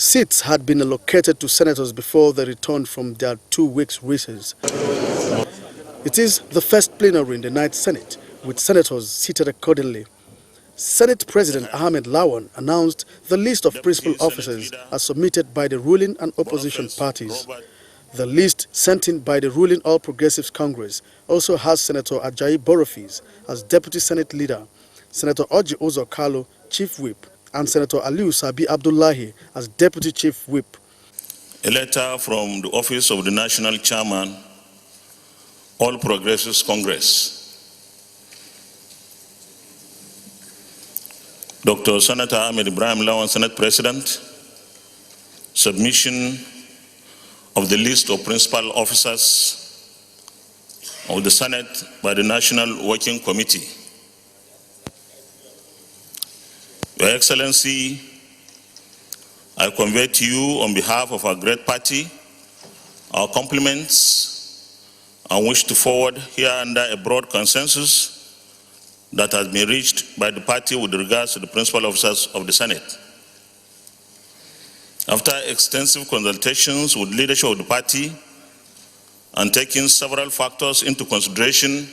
Seats had been allocated to senators before they returned from their 2 weeks recess. It is the first plenary in the Ninth Senate, with senators seated accordingly. Senate President Ahmed Lawan announced the list of principal officers as submitted by the ruling and opposition parties. The list sent in by the ruling All Progressives Congress also has Senator Ajayi Borofis as Deputy Senate Leader, Senator Oji Ozo Kalu, Chief Whip, and Senator Aliu Sabi Abdullahi as Deputy Chief Whip. A letter from the Office of the National Chairman, All Progressives Congress. Dr. Senator Ahmed Ibrahim Lawan, Senate President, submission of the list of principal officers of the Senate by the National Working Committee. Your Excellency, I convey to you on behalf of our great party our compliments and wish to forward here under a broad consensus that has been reached by the party with regards to the principal officers of the Senate. After extensive consultations with leadership of the party and taking several factors into consideration,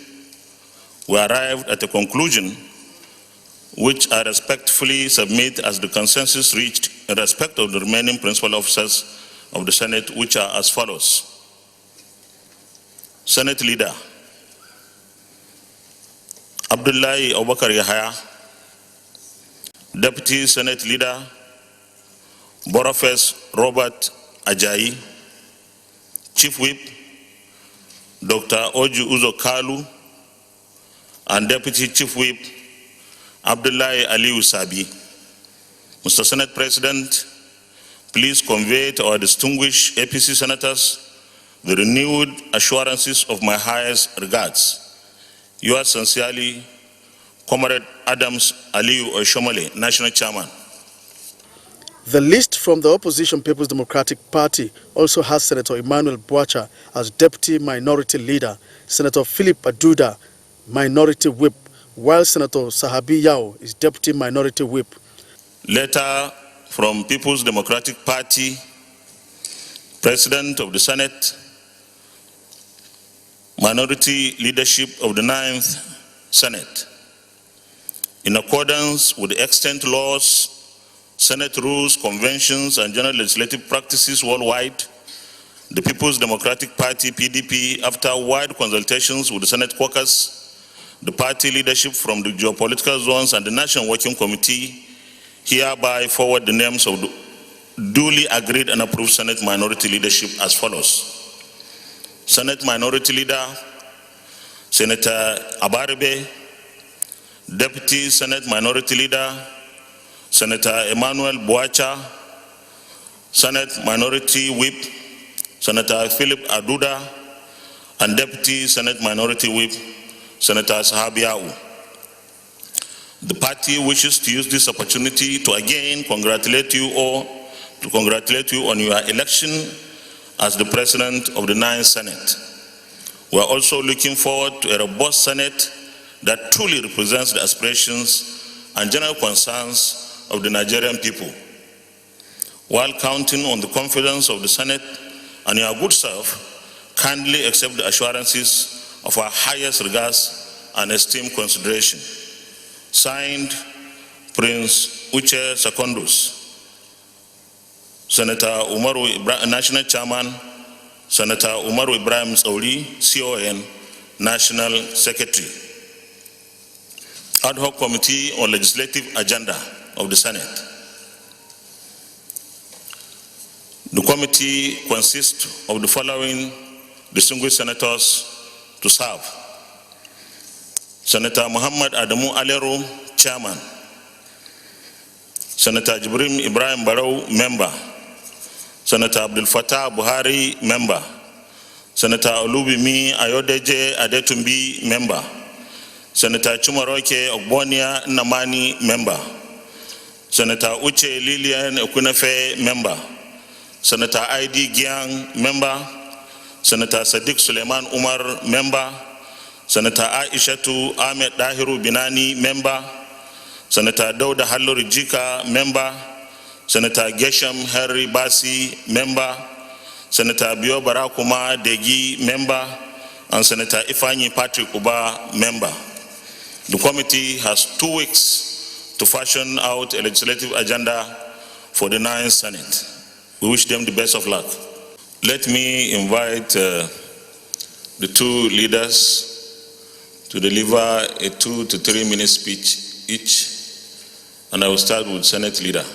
we arrived at a conclusion which I respectfully submit as the consensus reached in respect of the remaining principal officers of the Senate, which are as follows. Senate Leader Abdullahi Abubakar Yahaya, Deputy Senate Leader Borofes Robert Ajayi, Chief Whip Dr. Oji Uzo Kalu, and Deputy Chief Whip Abdullahi Aliu Sabi. Mr. Senate President, please convey to our distinguished APC senators the renewed assurances of my highest regards. Yours sincerely, Comrade Adams Aliu Oshomole, National Chairman. The list from the opposition People's Democratic Party also has Senator Emmanuel Bwacha as Deputy Minority Leader, Senator Philip Aduda, Minority Whip, while Senator Sahabi Yao is Deputy Minority Whip. Letter from People's Democratic Party, President of the Senate, Minority Leadership of the Ninth Senate. In accordance with the extant laws, Senate rules, conventions, and general legislative practices worldwide, the People's Democratic Party, PDP, after wide consultations with the Senate caucus, the party leadership from the geopolitical zones, and the National Working Committee, hereby forward the names of the duly agreed and approved Senate minority leadership as follows. Senate Minority Leader, Senator Abaribe, Deputy Senate Minority Leader, Senator Emmanuel Bwacha, Senate Minority Whip, Senator Philip Aduda, and Deputy Senate Minority Whip, Senator Sahabi Yao. The party wishes to use this opportunity to again congratulate you on your election as the President of the Ninth Senate. We are also looking forward to a robust Senate that truly represents the aspirations and general concerns of the Nigerian people. While counting on the confidence of the Senate and your good self, kindly accept the assurances of our highest regards and esteemed consideration. Signed, Prince Uche Secondus, Senator Umaru Ibrahim, National Chairman, Senator Umaru Ibrahim Sauri, CON, National Secretary. Ad hoc Committee on Legislative Agenda of the Senate. The committee consists of the following distinguished senators to serve. Senator Muhammad Adamu Alero, Chairman. Senator Jibril Ibrahim Barrow, Member. Senator Abdul Fattah Buhari, Member. Senator Olubimi Ayodeje Adetumbi, Member. Senator Chumaroke Ogbonia Namani, Member. Senator Uche Lilian Okunefe, Member. Senator ID Giang, Member. Senator Sadiq Suleiman Umar, Member. Senator Aishatu Ahmed Dahiru Binani, Member. Senator Dauda Hallori Jika, Member. Senator Gesham Harry Basi, member, Senator Bio Barakuma Degi, member, and Senator Ifanyi Patrick Uba, member. The committee has 2 weeks to fashion out a legislative agenda for the 9th Senate. We wish them the best of luck. Let me invite the 2 leaders to deliver a 2 to 3 minute speech each, and I will start with Senate Leader.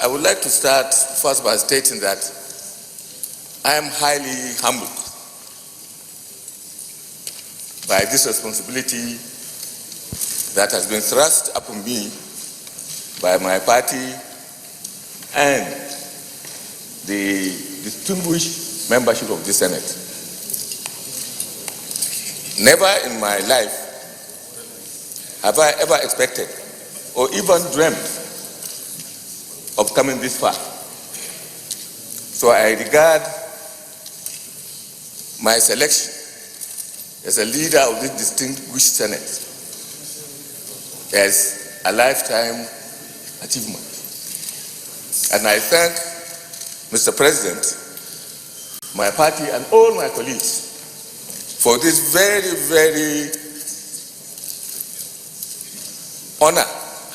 I would like to start first by stating that I am highly humbled by this responsibility that has been thrust upon me by my party and the distinguished membership of the Senate. Never in my life have I ever expected or even dreamt of coming this far. So I regard my selection as a leader of this distinguished Senate as a lifetime achievement. And I thank Mr. President, my party, and all my colleagues for this very, very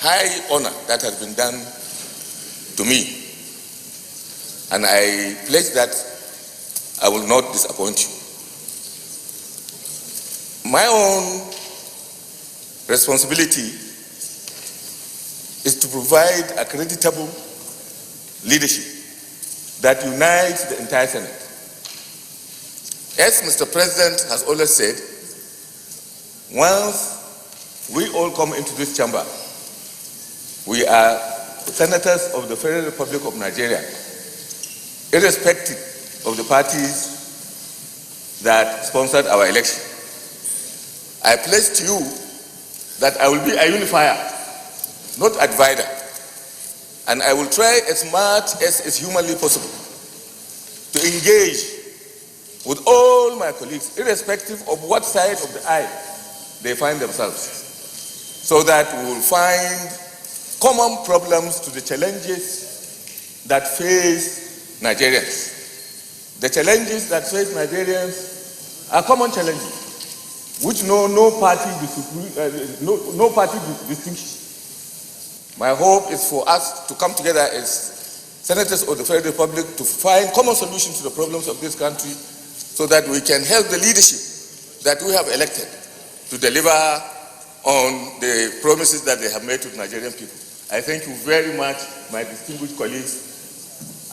high honor that has been done to me. And I pledge that I will not disappoint you. My own responsibility is to provide a creditable leadership that unites the entire Senate. As Mr. President has always said, once we all come into this chamber, we are senators of the Federal Republic of Nigeria, irrespective of the parties that sponsored our election. I pledge to you that I will be a unifier, not a divider, and I will try as much as is humanly possible to engage with all my colleagues, irrespective of what side of the aisle they find themselves, so that we will find common problems to the challenges that face Nigerians. The challenges that face Nigerians are common challenges, which know no party distinction. My hope is for us to come together as senators of the Federal Republic to find common solutions to the problems of this country, so that we can help the leadership that we have elected to deliver on the promises that they have made to the Nigerian people. I thank you very much, my distinguished colleagues,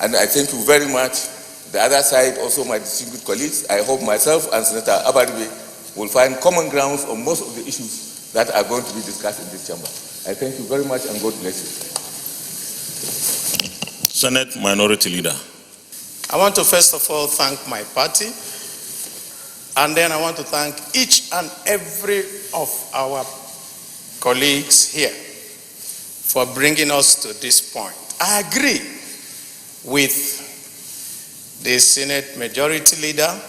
and I thank you very much, the other side, also my distinguished colleagues. I hope myself and Senator Abaribe will find common grounds on most of the issues that are going to be discussed in this chamber. I thank you very much, and God bless you. Senate Minority Leader. I want to first of all thank my party, and then I want to thank each and every of our colleagues here for bringing us to this point. I agree with the Senate Majority Leader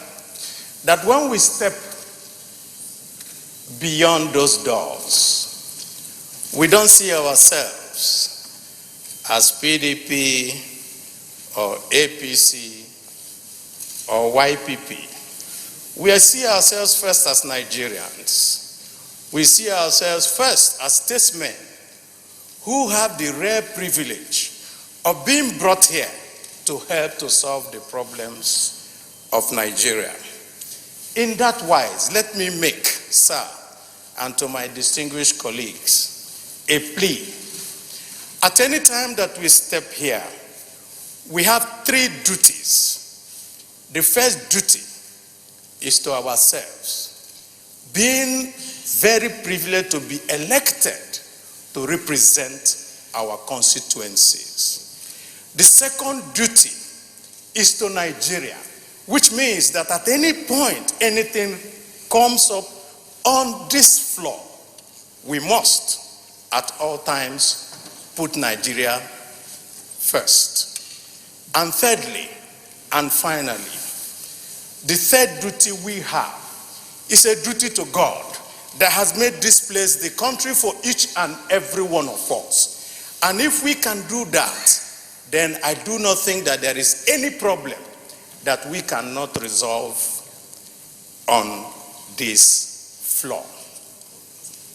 that when we step beyond those doors, we don't see ourselves as PDP or APC or YPP. We see ourselves first as Nigerians. We see ourselves first as statesmen who have the rare privilege of being brought here to help to solve the problems of Nigeria. In that wise, let me make, sir, and to my distinguished colleagues, a plea. At any time that we step here, we have 3 duties. The first duty is to ourselves, being very privileged to be elected to represent our constituencies. The second duty is to Nigeria, which means that at any point anything comes up on this floor, we must at all times put Nigeria first. And thirdly, and finally, the third duty we have is a duty to God that has made this place the country for each and every one of us. And if we can do that, then I do not think that there is any problem that we cannot resolve on this floor.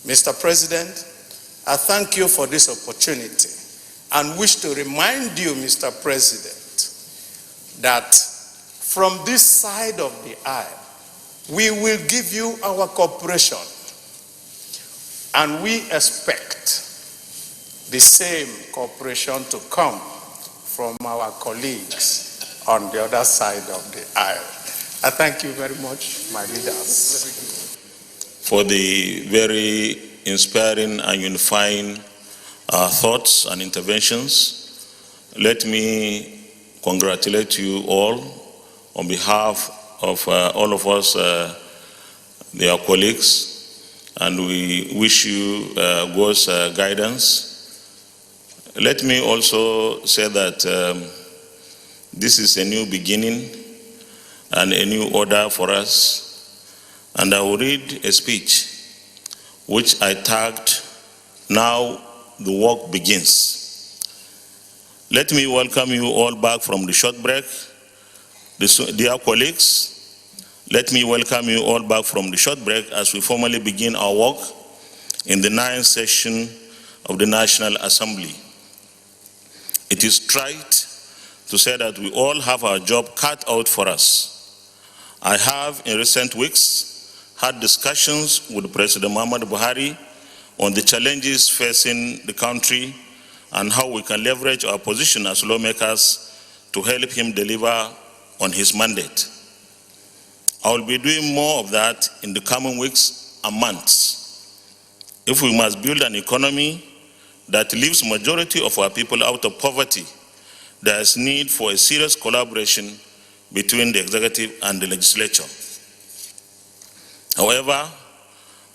Mr. President, I thank you for this opportunity and wish to remind you, Mr. President, that from this side of the aisle, we will give you our cooperation, and we expect the same cooperation to come from our colleagues on the other side of the aisle. I thank you very much, my leaders, for the very inspiring and unifying thoughts and interventions. Let me congratulate you all on behalf of all of us, their colleagues, and we wish you God's guidance. Let me also say that this is a new beginning and a new order for us. And I will read a speech which I tagged, "Now the Work Begins." Let me welcome you all back from the short break. Dear colleagues, let me welcome you all back from the short break as we formally begin our work in the 9th session of the National Assembly. It is trite to say that we all have our job cut out for us. I have in recent weeks had discussions with President Muhammadu Buhari on the challenges facing the country and how we can leverage our position as lawmakers to help him deliver on his mandate. I will be doing more of that in the coming weeks and months. If we must build an economy that leaves majority of our people out of poverty, there is need for a serious collaboration between the executive and the legislature. However,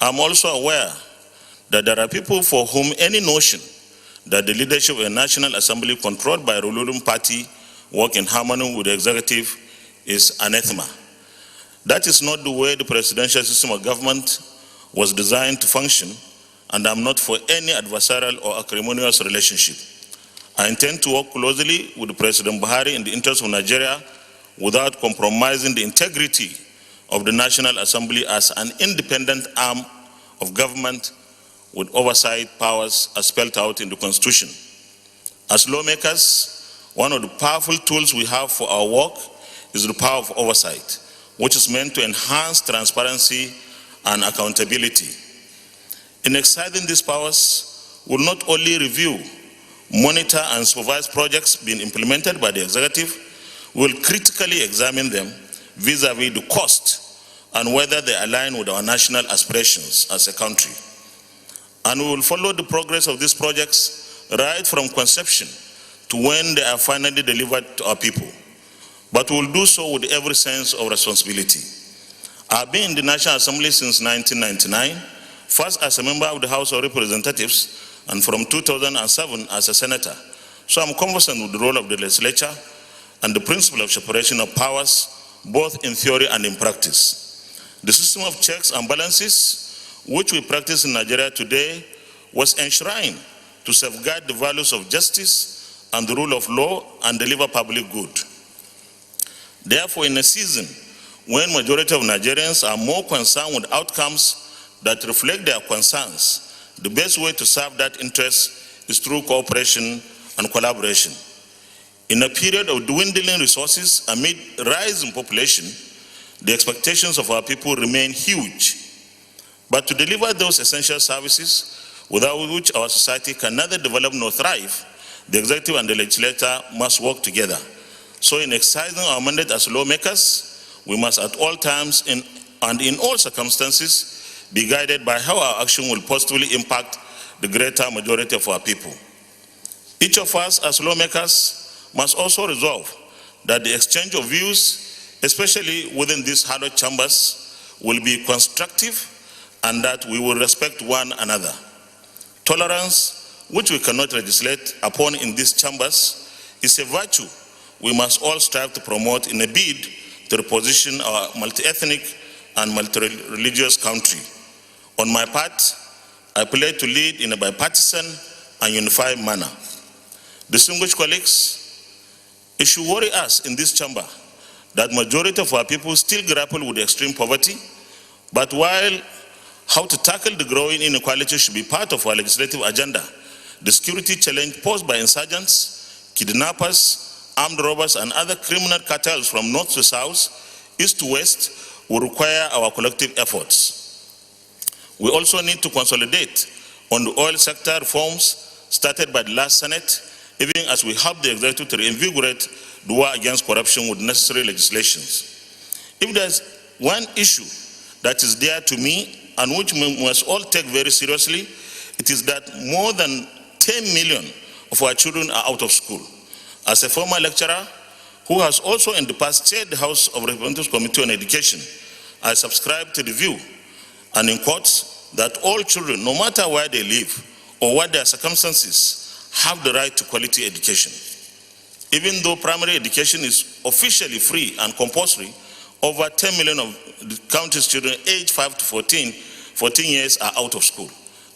I'm also aware that there are people for whom any notion that the leadership of a National Assembly controlled by a ruling party work in harmony with the executive is anathema. That is not the way the presidential system of government was designed to function, and I'm not for any adversarial or acrimonious relationship. I intend to work closely with President Buhari in the interest of Nigeria without compromising the integrity of the National Assembly as an independent arm of government with oversight powers as spelled out in the Constitution. As lawmakers, one of the powerful tools we have for our work is the power of oversight, which is meant to enhance transparency and accountability. In exercising these powers, we'll not only review, monitor, and supervise projects being implemented by the executive, we'll critically examine them vis-a-vis the cost and whether they align with our national aspirations as a country. And we will follow the progress of these projects right from conception to when they are finally delivered to our people. But we will do so with every sense of responsibility. I've been in the National Assembly since 1999, first as a member of the House of Representatives, and from 2007 as a senator. So I'm conversant with the role of the legislature and the principle of separation of powers, both in theory and in practice. The system of checks and balances, which we practice in Nigeria today, was enshrined to safeguard the values of justice and the rule of law and deliver public good. Therefore, in a season when majority of Nigerians are more concerned with outcomes that reflect their concerns, the best way to serve that interest is through cooperation and collaboration. In a period of dwindling resources amid rising population, the expectations of our people remain huge. But to deliver those essential services, without which our society can neither develop nor thrive, the executive and the legislature must work together. So in exercising our mandate as lawmakers, we must at all times and in all circumstances be guided by how our action will positively impact the greater majority of our people. Each of us as lawmakers must also resolve that the exchange of views, especially within these hallowed chambers, will be constructive and that we will respect one another. Tolerance, which we cannot legislate upon in these chambers, is a virtue we must all strive to promote in a bid to reposition our multi-ethnic and multi-religious country. On my part, I pledge to lead in a bipartisan and unified manner. Distinguished colleagues, it should worry us in this chamber that majority of our people still grapple with extreme poverty, but while how to tackle the growing inequality should be part of our legislative agenda, the security challenge posed by insurgents, kidnappers, armed robbers, and other criminal cartels from north to south, east to west, will require our collective efforts. We also need to consolidate on the oil sector reforms started by the last Senate, even as we help the executive to reinvigorate the war against corruption with necessary legislations. If there's one issue that is dear to me and which we must all take very seriously, it is that more than 10 million of our children are out of school. As a former lecturer who has also in the past chaired the House of Representatives Committee on Education, I subscribe to the view, and in quotes, that all children, no matter where they live or what their circumstances, have the right to quality education. Even though primary education is officially free and compulsory, over 10 million of the country's children aged 5 to 14 years are out of school,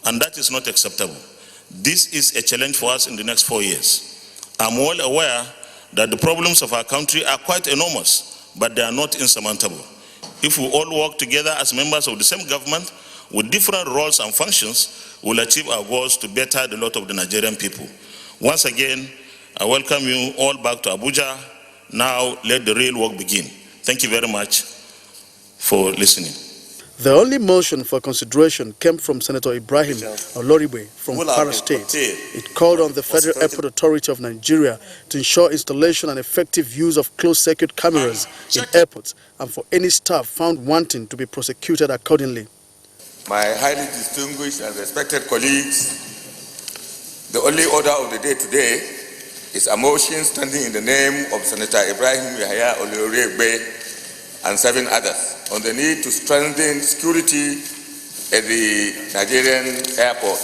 and that is not acceptable. This is a challenge for us in the next 4 years. I'm well aware that the problems of our country are quite enormous, but they are not insurmountable. If we all work together as members of the same government with different roles and functions, we'll achieve our goals to better the lot of the Nigerian people. Once again, I welcome you all back to Abuja. Now let the real work begin. Thank you very much for listening. The only motion for consideration came from Senator Ibrahim Oloribe from Kwara State. It called on the Federal Airport Authority of Nigeria to ensure installation and effective use of closed-circuit cameras in airports and for any staff found wanting to be prosecuted accordingly. My highly distinguished and respected colleagues, the only order of the day today is a motion standing in the name of Senator Ibrahim Yahya Oloribe and 7 others on the need to strengthen security at the Nigerian airport.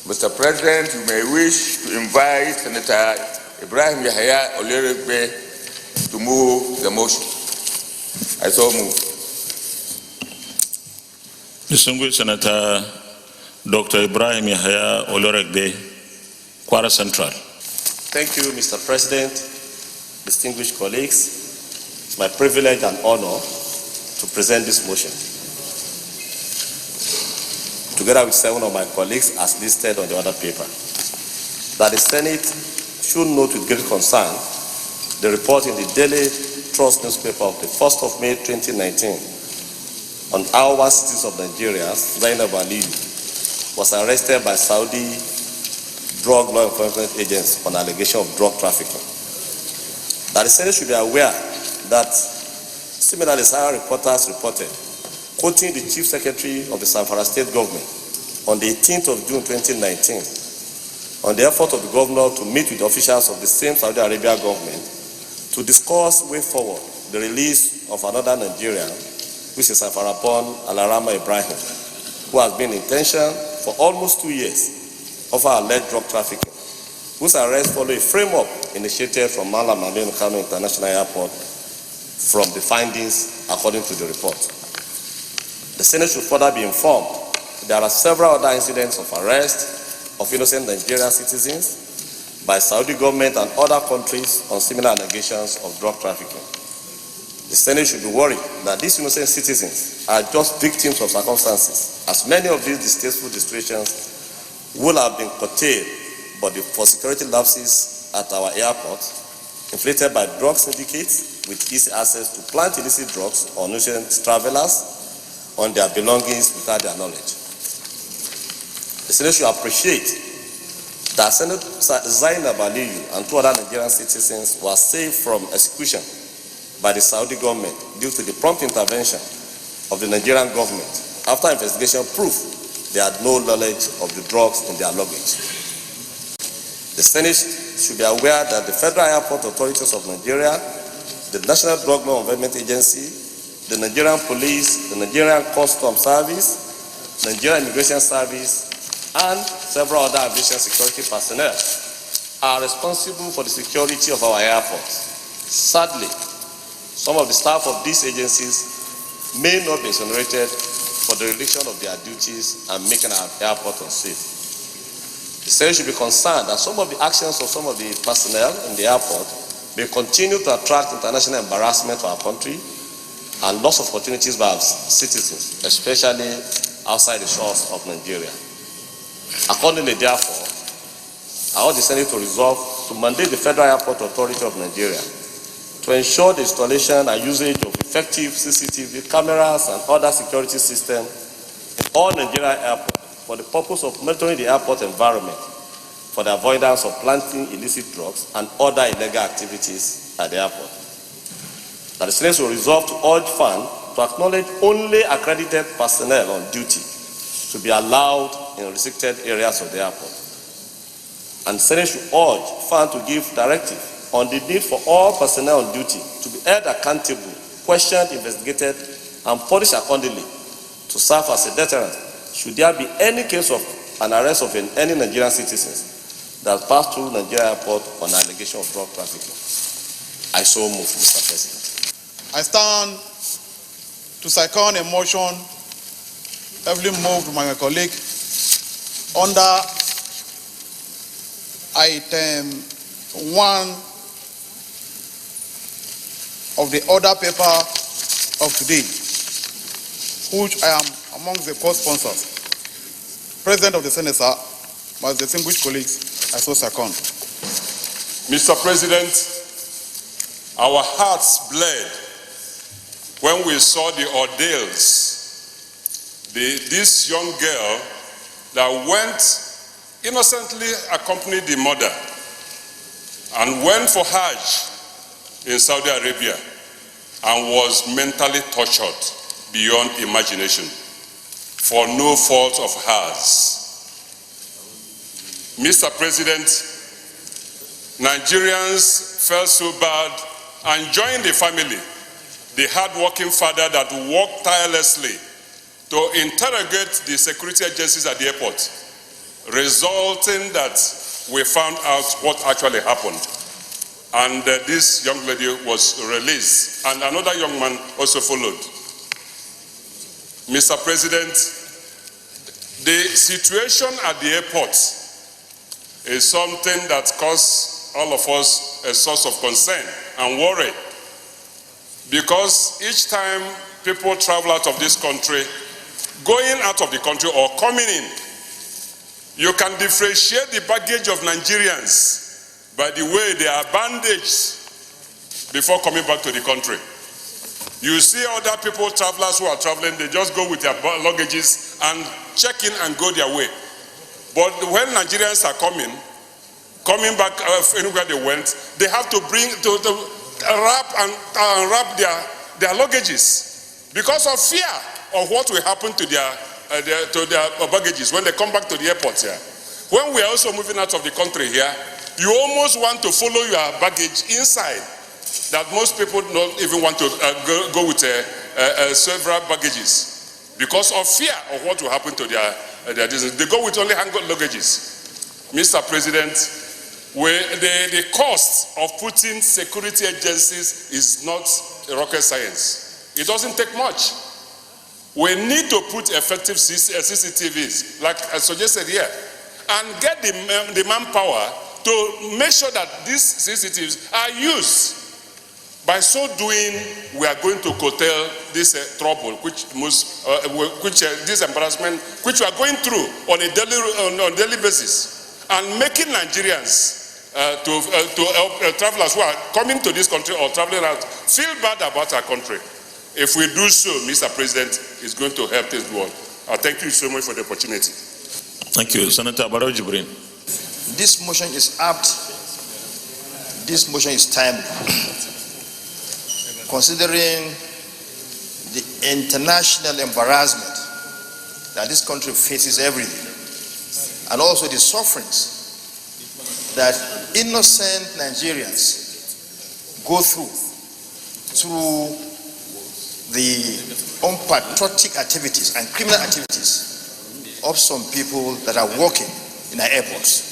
Mr. President, you may wish to invite Senator Ibrahim Yahya Oloribe to move the motion. I so move. Distinguished Senator Dr. Ibrahim Yahya Oloribe, Kwara Central. Thank you, Mr. President, distinguished colleagues. It's my privilege and honor to present this motion, together with 7 of my colleagues as listed on the other paper, that the Senate should note with great concern the report in the Daily Trust newspaper of the 1st of May 2019 on how one citizen of Nigeria, Zainab Aliyu, was arrested by Saudi drug law enforcement agents on allegation of drug trafficking. That the Senate should be aware that similarly, Sahara reporters reported, quoting the Chief Secretary of the Zamfara State Government on the 18th of June 2019, on the effort of the governor to meet with officials of the same Saudi Arabia government to discuss way forward the release of another Nigerian, which is Zamfara-born Alarama Ibrahim, who has been in detention for almost 2 years over alleged drug trafficking, whose arrest followed a framework initiated from Malam Aminu Kano International Airport from the findings according to the report. The Senate should further be informed there are several other incidents of arrest of innocent Nigerian citizens by Saudi government and other countries on similar allegations of drug trafficking. The Senate should be worried that these innocent citizens are just victims of circumstances, as many of these distasteful dispositions will have been curtailed but for security lapses at our airports, inflated by drug syndicates with easy access to plant illicit drugs or innocent travelers on their belongings without their knowledge. The Senate should appreciate that Senator Zainab Aliyu and 2 other Nigerian citizens were saved from execution by the Saudi government due to the prompt intervention of the Nigerian government after investigation proved they had no knowledge of the drugs in their luggage. The Senate should be aware that the Federal Airport Authorities of Nigeria, the National Drug Law Enforcement Agency, the Nigerian Police, the Nigerian Customs Service, Nigerian Immigration Service, and several other aviation security personnel are responsible for the security of our airports. Sadly, some of the staff of these agencies may not be exonerated for the dereliction of their duties and making our airport unsafe. The Senate should be concerned that some of the actions of some of the personnel in the airport may continue to attract international embarrassment to our country and loss of opportunities by our citizens, especially outside the shores of Nigeria. Accordingly, therefore, I urge the Senate to resolve to mandate the Federal Airport Authority of Nigeria to ensure the installation and usage of effective CCTV cameras and other security systems in all Nigerian airports for the purpose of monitoring the airport environment for the avoidance of planting illicit drugs and other illegal activities at the airport. That the Senate will resolve to urge FAN to acknowledge only accredited personnel on duty to be allowed in restricted areas of the airport. And the Senate should urge FAN to give directive on the need for all personnel on duty to be held accountable, questioned, investigated, and punished accordingly to serve as a deterrent should there be any case of an arrest of any Nigerian citizens that pass through Nigeria airport on allegation of drug trafficking. I so move, Mr. President. I stand to second a motion heavily moved by my colleague under item 1 of the order paper of today, which I am among the co-sponsors. President of the Senate, sir, my distinguished colleagues, I so second. Mr. President, our hearts bled when we saw the ordeals, this young girl that went innocently accompanied the mother and went for Hajj in Saudi Arabia and was mentally tortured beyond imagination for no fault of hers. Mr. President, Nigerians felt so bad and joined the family, the hard-working father that worked tirelessly to interrogate the security agencies at the airport, resulting that we found out what actually happened. And this young lady was released, and another young man also followed. Mr. President, the situation at the airport is something that causes all of us a source of concern and worry, because each time people travel out of this country, going out of the country or coming in, you can differentiate the baggage of Nigerians by the way they are bandaged before coming back to the country. You see other people, travelers who are traveling, they just go with their luggages and check in and go their way. But when Nigerians are coming back anywhere they went, they have to wrap their luggages because of fear of what will happen to their baggages when they come back to the airport here. When we are also moving out of the country here, you almost want to follow your baggage inside, that most people don't even want to go with several baggages because of fear of what will happen to their business. They go with only hand luggages. Mr. President, the cost of putting security agencies is not rocket science. It doesn't take much. We need to put effective CCTVs, like I suggested here, and get the manpower to make sure that these CCTVs are used. By so doing, we are going to curtail this trouble, this embarrassment, which we are going through on a daily basis, and making Nigerians, to help travelers who are coming to this country or traveling out, feel bad about our country. If we do so, Mr. President, it's going to help this world. Thank you so much for the opportunity. Thank you. Senator Barrow Jibrin. This motion is apt. This motion is timely. Considering the international embarrassment that this country faces every day, and also the sufferings that innocent Nigerians go through the unpatriotic activities and criminal activities of some people that are working in our airports.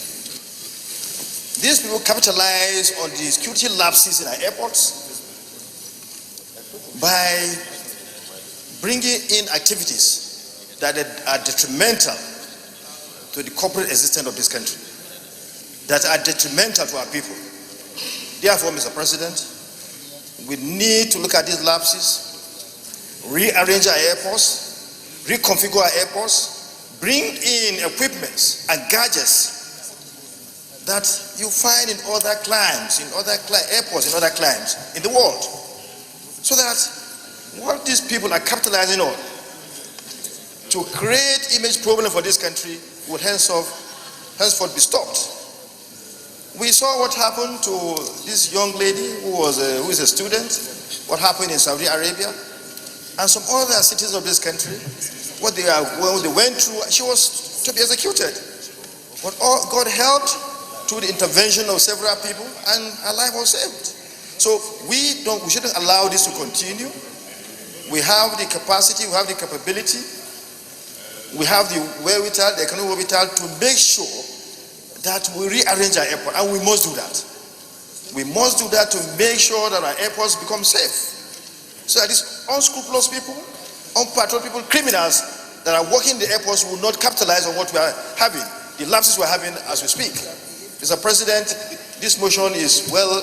These people capitalize on the security lapses in our airports by bringing in activities that are detrimental to the corporate existence of this country. that are detrimental to our people. Therefore, Mr. President, we need to look at these lapses, rearrange our airports, reconfigure our airports, bring in equipments and gadgets that you find in other climes, airports in other climes in the world, so that what these people are capitalizing on to create image problem for this country would henceforth be stopped. We saw what happened to this young lady who is a student, what happened in Saudi Arabia, and some other citizens of this country, what they went through. She was to be executed. But God helped through the intervention of several people, and her life was saved. So we shouldn't allow this to continue. We have the capacity, we have the capability, we have the wherewithal, the economic wherewithal to make sure that we rearrange our airport, and we must do that. We must do that to make sure that our airports become safe, so that these unscrupulous people, unpatriotic people, criminals that are working in the airports will not capitalize on what we are having, the lapses we are having as we speak. Mr. President, this motion is well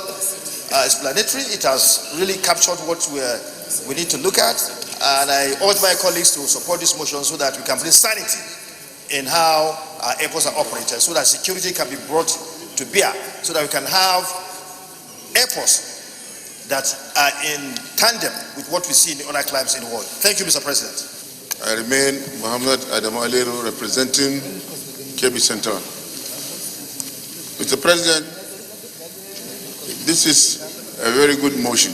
explanatory. It has really captured what we need to look at, and I urge my colleagues to support this motion so that we can bring sanity in how our airports are operated, so that security can be brought to bear, so that we can have airports that are in tandem with what we see in the other climes in the world. Thank you, Mr. President. I remain Mohammed Adam Alero, representing KB Central. Mr. President, this is a very good motion,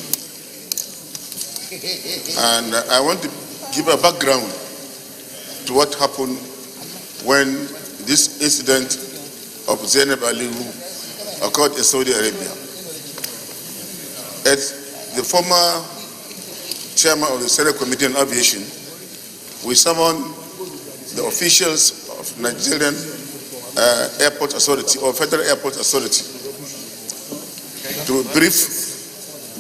and I want to give a background to what happened when this incident of Zainab Aliyu occurred in Saudi Arabia. As the former chairman of the Senate Committee on Aviation, we summoned the officials of Nigerian Airport Authority or Federal Airport Authority to brief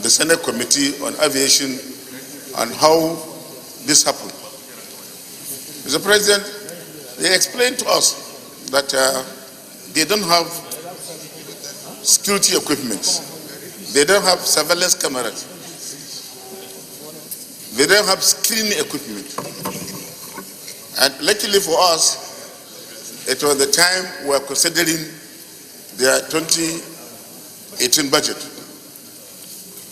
the Senate Committee on Aviation on how this happened. Mr. President, they explained to us that they don't have security equipment. They don't have surveillance cameras. They don't have screening equipment. And luckily for us, it was the time we were considering their 2018 budget.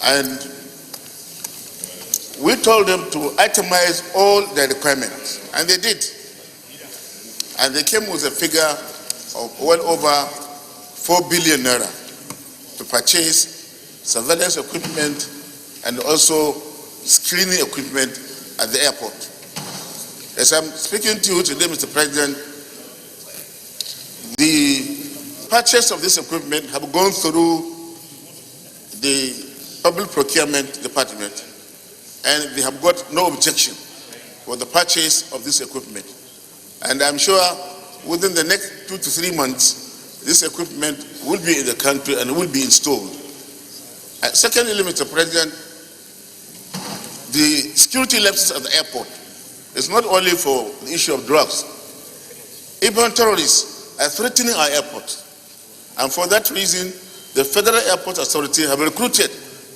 And we told them to itemize all their requirements, and they did. And they came with a figure of well over 4 billion naira to purchase surveillance equipment and also screening equipment at the airport. As I'm speaking to you today, Mr. President, the purchase of this equipment have gone through the Public Procurement Department, and they have got no objection for the purchase of this equipment. And I'm sure within the next 2 to 3 months, this equipment will be in the country and will be installed. And secondly, Mr. President, the security lapses at the airport is not only for the issue of drugs. Even terrorists are threatening our airport. And for that reason, the Federal Airport Authority have recruited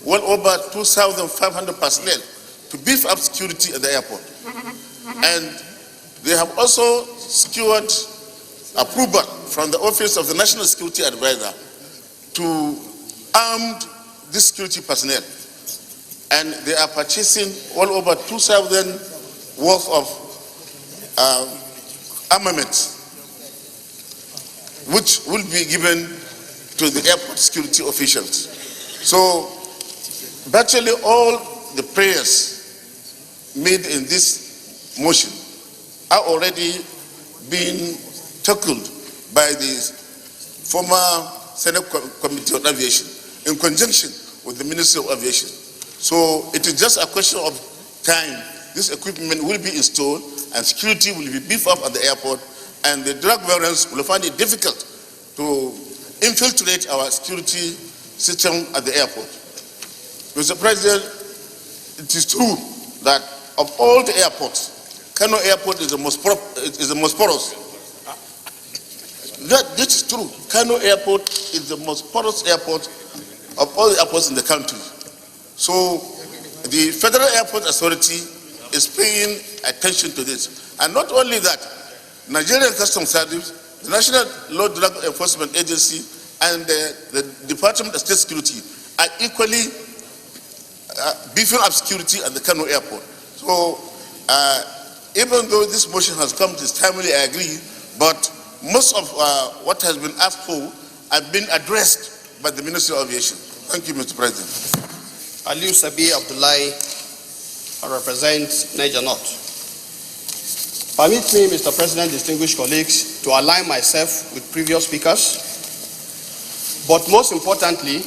well over 2,500 personnel to beef up security at the airport. And they have also secured approval from the Office of the National Security Advisor to arm this security personnel. And they are purchasing well over 2,000 worth of armaments, which will be given to the airport security officials. So virtually all the prayers made in this motion are already being tackled by the former Senate Committee on Aviation in conjunction with the Ministry of Aviation. So it is just a question of time. This equipment will be installed and security will be beefed up at the airport, and the drug barons will find it difficult to infiltrate our security system at the airport. Mr. President, it is true that of all the airports, Kano Airport is the most porous. This is true. Kano Airport is the most porous airport of all the airports in the country. So the Federal Airport Authority is paying attention to this. And not only that, Nigerian Customs Service, the National Law Drug Enforcement Agency, and the Department of State Security are equally beefing up security at the Kano Airport. So even though this motion has come this timely, I agree, but most of what has been asked for have been addressed by the Ministry of Aviation. Thank you, Mr. President. Aliu Sabi Abdullahi, I represent Niger North. Permit me, Mr. President, distinguished colleagues, to align myself with previous speakers, but most importantly,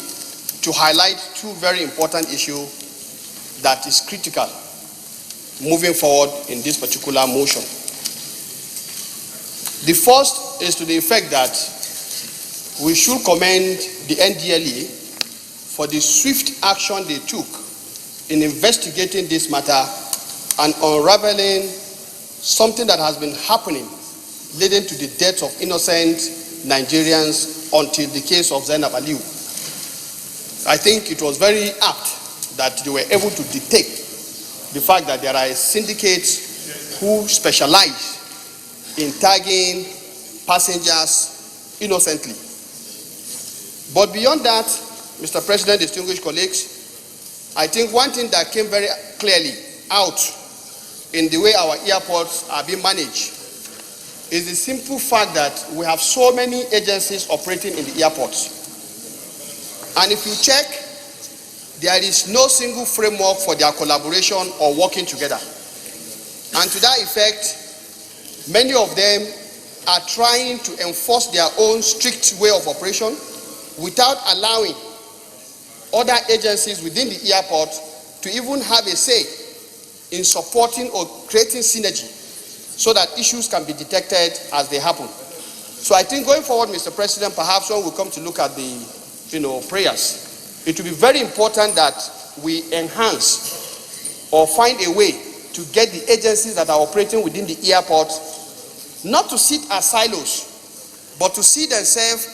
to highlight two very important issues that is critical moving forward in this particular motion. The first is to the effect that we should commend the NDLEA for the swift action they took in investigating this matter and unraveling something that has been happening leading to the death of innocent Nigerians until the case of Zainab Aliu. I think it was very apt that they were able to detect the fact that there are syndicates who specialize in tagging passengers innocently. But beyond that, Mr. President, distinguished colleagues, I think one thing that came very clearly out in the way our airports are being managed is the simple fact that we have so many agencies operating in the airports. And if you check, there is no single framework for their collaboration or working together. And to that effect, many of them are trying to enforce their own strict way of operation without allowing other agencies within the airport to even have a say in supporting or creating synergy so that issues can be detected as they happen. So I think going forward, Mr. President, perhaps when we come to look at the prayers, it will be very important that we enhance or find a way to get the agencies that are operating within the airport not to sit as silos, but to see themselves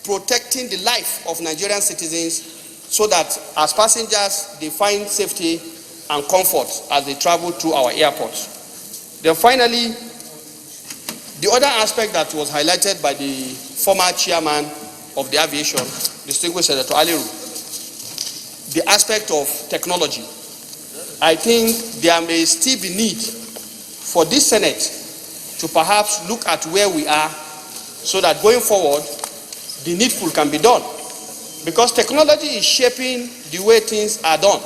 protecting the life of Nigerian citizens so that as passengers, they find safety and comfort as they travel through our airports. Then finally, the other aspect that was highlighted by the former chairman of the aviation, distinguished Senator Aliru, the aspect of technology. I think there may still be need for this Senate to perhaps look at where we are so that going forward, the needful can be done. Because technology is shaping the way things are done.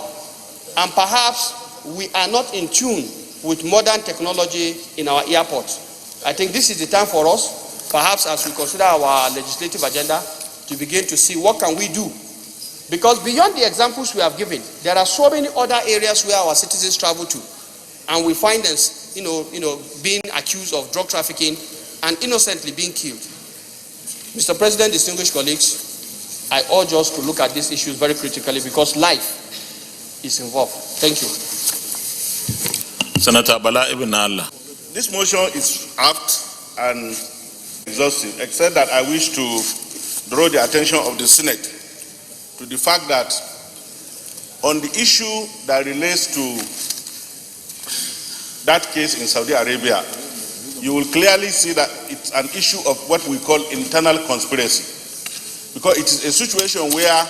And perhaps we are not in tune with modern technology in our airports. I think this is the time for us, perhaps as we consider our legislative agenda, to begin to see what can we do. Because beyond the examples we have given, there are so many other areas where our citizens travel to, and we find them, being accused of drug trafficking and innocently being killed. Mr. President, distinguished colleagues, I urge us to look at these issues very critically because life is involved. Thank you. Senator Bala Ibn Allah. This motion is apt and exhaustive, except that I wish to draw the attention of the Senate to the fact that on the issue that relates to that case in Saudi Arabia, you will clearly see that it's an issue of what we call internal conspiracy. Because it is a situation where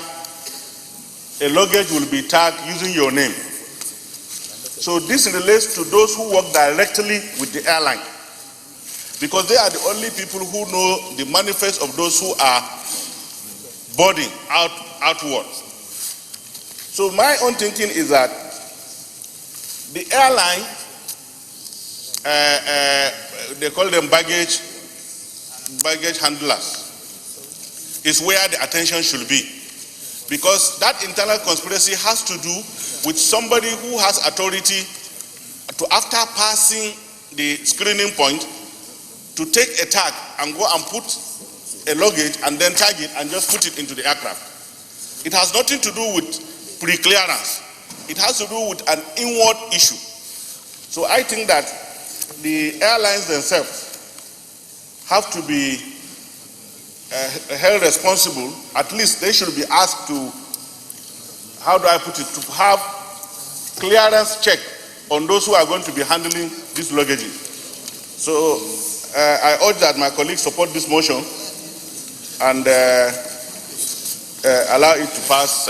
a luggage will be tagged using your name. So this relates to those who work directly with the airline, because they are the only people who know the manifest of those who are boarding outward. So my own thinking is that the airline, they call them baggage handlers, is where the attention should be. Because that internal conspiracy has to do with somebody who has authority to, after passing the screening point, to take a tag and go and put a luggage and then tag it and just put it into the aircraft. It has nothing to do with pre-clearance. It has to do with an inward issue. So I think that the airlines themselves have to be held responsible, at least they should be asked to, how do I put it, to have clearance check on those who are going to be handling these luggages. So I urge that my colleagues support this motion and allow it to pass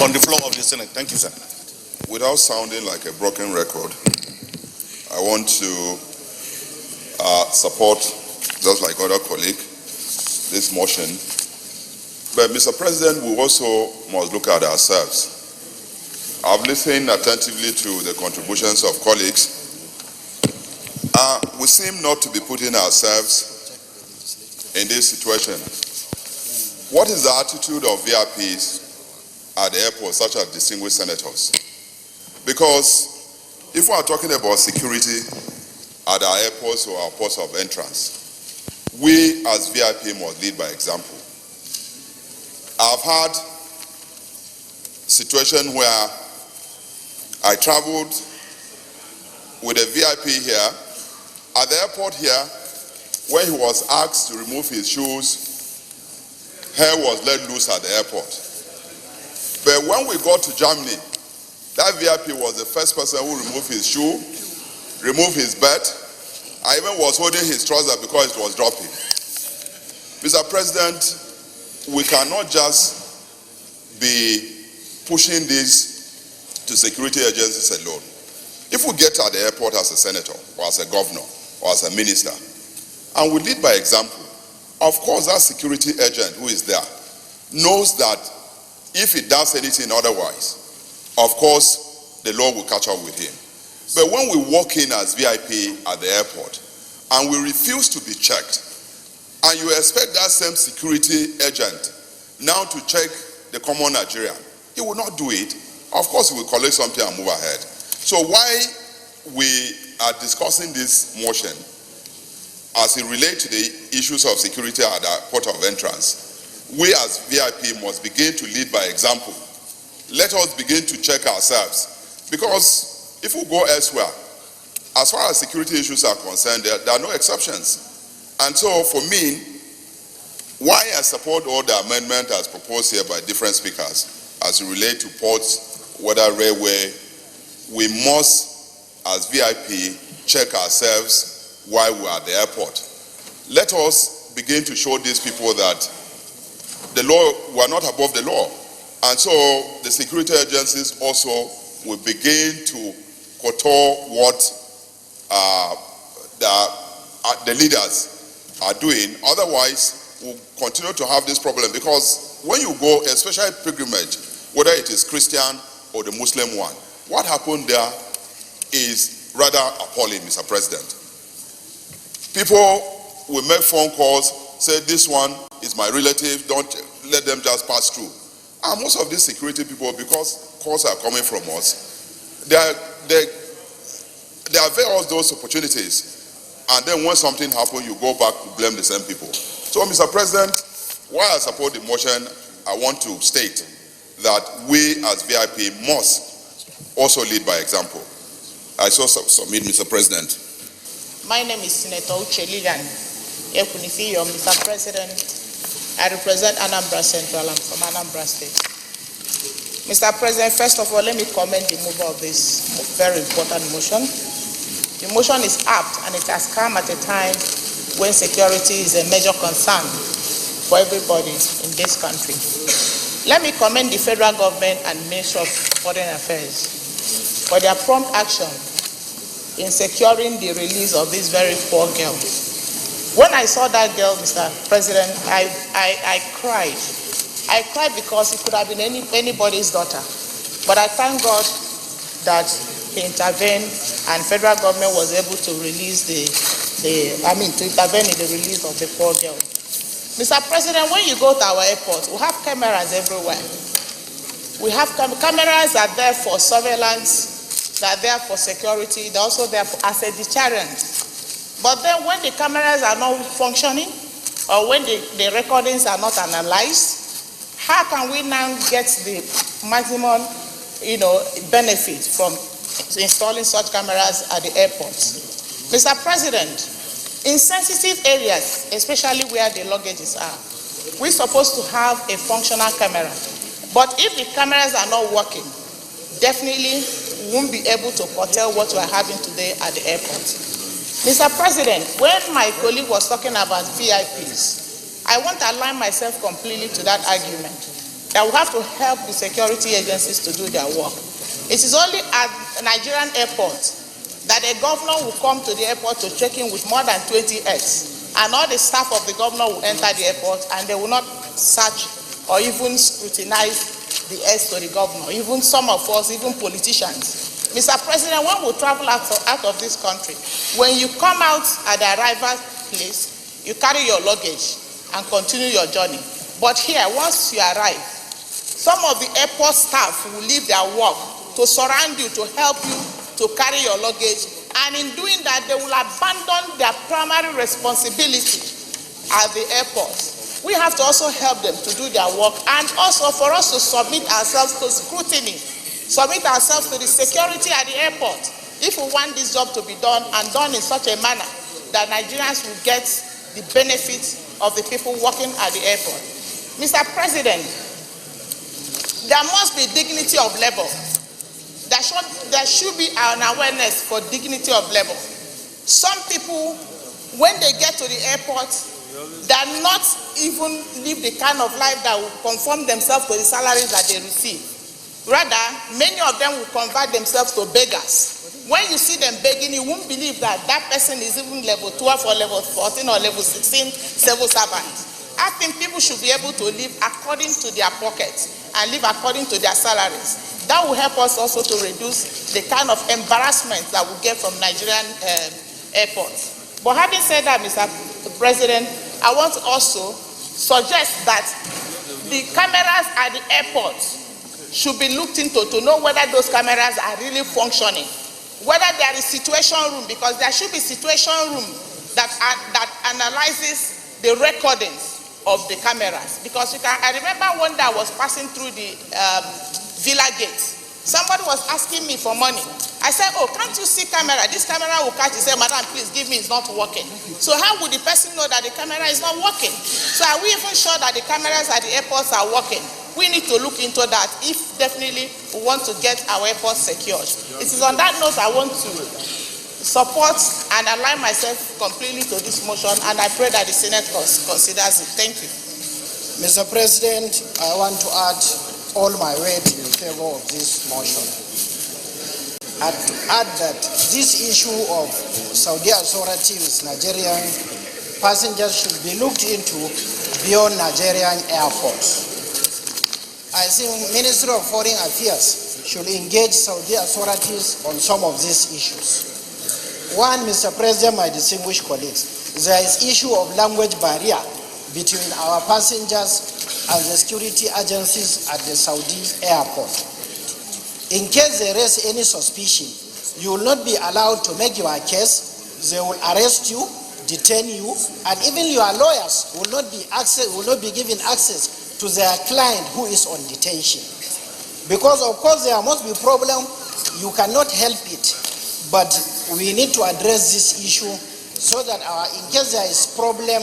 on the floor of the Senate. Thank you, sir. Without sounding like a broken record, I want to support, just like other colleagues, this motion. But Mr. President, we also must look at ourselves. I've listened attentively to the contributions of colleagues. We seem not to be putting ourselves in this situation. What is the attitude of VIPs at the airport, such as distinguished senators? Because if we are talking about security at our airports or our ports of entrance, we as VIP must lead by example. I've had situation where I traveled with a VIP here. At the airport here, when he was asked to remove his shoes, hair was let loose at the airport. But when we got to Germany, that VIP was the first person who removed his shoe, removed his belt. I even was holding his trouser because it was dropping. Mr. President, we cannot just be pushing this to security agencies alone. If we get at the airport as a senator, or as a governor, or as a minister, and we lead by example, of course that security agent who is there knows that if he does anything otherwise, of course the law will catch up with him. But when we walk in as VIP at the airport and we refuse to be checked, and you expect that same security agent now to check the common Nigerian, he will not do it. Of course he will collect something and move ahead. So why we are discussing this motion as it relates to the issues of security at our port of entrance, we as VIP must begin to lead by example. Let us begin to check ourselves, because if we go elsewhere, as far as security issues are concerned, there are no exceptions. And so for me, why I support all the amendment as proposed here by different speakers as it relates to ports, whether railway, we must, as VIP, check ourselves while we are at the airport. Let us begin to show these people that the law, we are not above the law. And so the security agencies also will begin to control what the leaders are doing. Otherwise, we'll continue to have this problem, because when you go, especially pilgrimage, whether it is Christian or the Muslim one, what happened there is rather appalling, Mr. President. People will make phone calls, say this one is my relative, don't let them just pass through. And most of these security people, because calls are coming from us, they avail those opportunities. And then when something happens, you go back to blame the same people. So, Mr. President, while I support the motion, I want to state that we as VIP must also lead by example. I so submit, Mr. President. My name is Senator Uche Lilian Ekunifio, Mr. President. I represent Anambra Central. I'm from Anambra State. Mr. President, first of all, let me commend the mover of this very important motion. The motion is apt, and it has come at a time when security is a major concern for everybody in this country. Let me commend the federal government and Ministry of Foreign Affairs for their prompt action in securing the release of this very poor girl. When I saw that girl, Mr. President, I cried. I cried because it could have been anybody's daughter. But I thank God that he intervened and federal government was able to release to intervene in the release of the poor girl. Mr. President, when you go to our airport, we have cameras everywhere. We have cameras that are there for surveillance, that are there for security, they're also there as a deterrent. But then when the cameras are not functioning, or when the recordings are not analyzed, how can we now get the maximum, benefit from installing such cameras at the airports? Mr. President, In sensitive areas, especially where the luggages are, we're supposed to have a functional camera. But if the cameras are not working, definitely we won't be able to foretell what we're having today at the airport. Mr. President, when my colleague was talking about VIPs, I want to align myself completely to that argument, that we have to help the security agencies to do their work. It is only at Nigerian airports that a governor will come to the airport to check in with more than 20 heads, and all the staff of the governor will enter the airport and they will not search or even scrutinize the heads to the governor, even some of us, even politicians. Mr. President, when we travel out of this country, when you come out at the arrival place, you carry your luggage and continue your journey. But here, once you arrive, some of the airport staff will leave their work to surround you, to help you to carry your luggage, and in doing that, they will abandon their primary responsibility at the airport. We have to also help them to do their work, and also for us to submit ourselves to scrutiny, submit ourselves to the security at the airport, if we want this job to be done and done in such a manner that Nigerians will get the benefits of the people working at the airport. Mr. President, there must be dignity of labor. There should be an awareness for dignity of labor. Some people, when they get to the airport, they are not even live the kind of life that will conform themselves to the salaries that they receive. Rather, many of them will convert themselves to beggars. When you see them begging, you won't believe that that person is even level 12 or level 14 or level 16 civil servant. I think people should be able to live according to their pockets and live according to their salaries. That will help us also to reduce the kind of embarrassment that we get from Nigerian airports. But having said that, Mr. President, I want to also suggest that the cameras at the airports should be looked into to know whether those cameras are really functioning, whether there is situation room, because there should be situation room that analyzes the recordings of the cameras. Because I remember one day I was passing through the Villa Gate. Somebody was asking me for money. I said, oh, can't you see camera? This camera will catch. He said, madam, please give me, it's not working. So how would the person know that the camera is not working? So are we even sure that the cameras at the airports are working? We need to look into that if definitely we want to get our airports secured. It is on that note I want to support and align myself completely to this motion, and I pray that the Senate considers it. Thank you. Mr. President, I want to add all my weight in favor of this motion. And to add that this issue of Saudi authority with Nigerian passengers should be looked into beyond Nigerian airports. I think Ministry of Foreign Affairs should engage Saudi authorities on some of these issues. One, Mr. President, my distinguished colleagues, there is issue of language barrier between our passengers and the security agencies at the Saudi airport. In case there is any suspicion, you will not be allowed to make your case. They will arrest you, detain you, and even your lawyers will not be given access to their client who is on detention. Because of course there must be problem, you cannot help it, but we need to address this issue so that in case there is problem,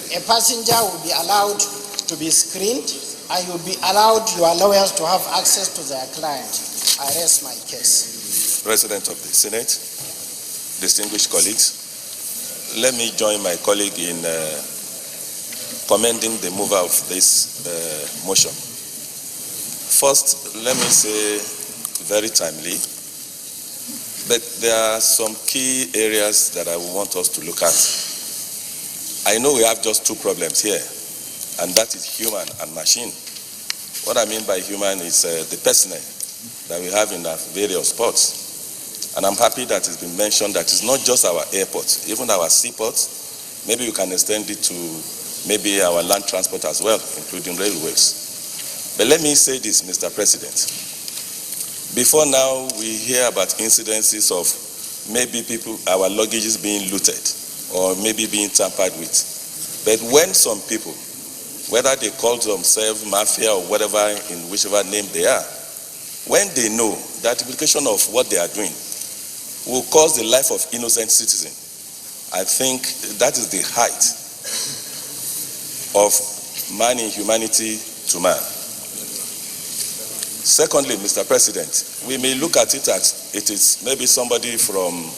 a passenger will be allowed to be screened, and you'll be allowed your lawyers to have access to their client. I rest my case. President of the Senate, distinguished colleagues, let me join my colleague in commending the mover of this motion. First, let me say very timely, but there are some key areas that I want us to look at. I know we have just two problems here, and that is human and machine. What I mean by human is the personnel that we have in our various ports. And I'm happy that it's been mentioned that it's not just our airports, even our seaports. Maybe we can extend it to maybe our land transport as well, including railways. But let me say this, Mr. President. Before now, we hear about incidences of maybe our luggage is being looted or maybe being tampered with. But when some people, whether they call themselves mafia or whatever, in whichever name they are, when they know that the implication of what they are doing will cause the life of innocent citizens, I think that is the height of man in humanity to man. Secondly, Mr. President, we may look at it as it is maybe somebody from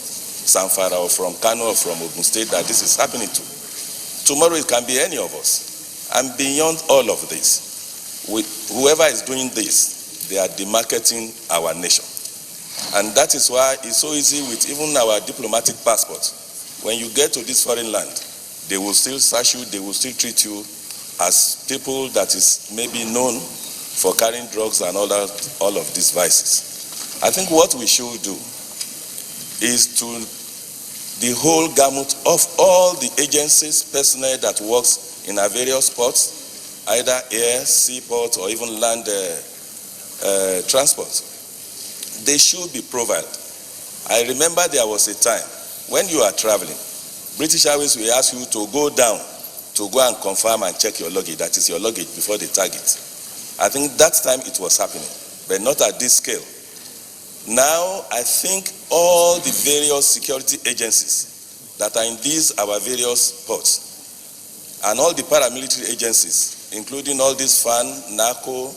Zamfara or from Kano or from Ogun State that this is happening to. Tomorrow it can be any of us. And beyond all of this, whoever is doing this, they are demarketing our nation. And that is why it's so easy with even our diplomatic passports. When you get to this foreign land, they will still search you, they will still treat you as people that is maybe known for carrying drugs and all of these vices. I think what we should do is to the whole gamut of all the agencies, personnel that works in our various ports, either air, seaport, or even land transport. They should be provided. I remember there was a time when you are traveling, British Airways will ask you to go down to go and confirm and check your luggage, that is your luggage, before they tag it. I think that time it was happening, but not at this scale. Now, I think all the various security agencies that are in these our various ports, and all the paramilitary agencies, including all these FAN, NACO,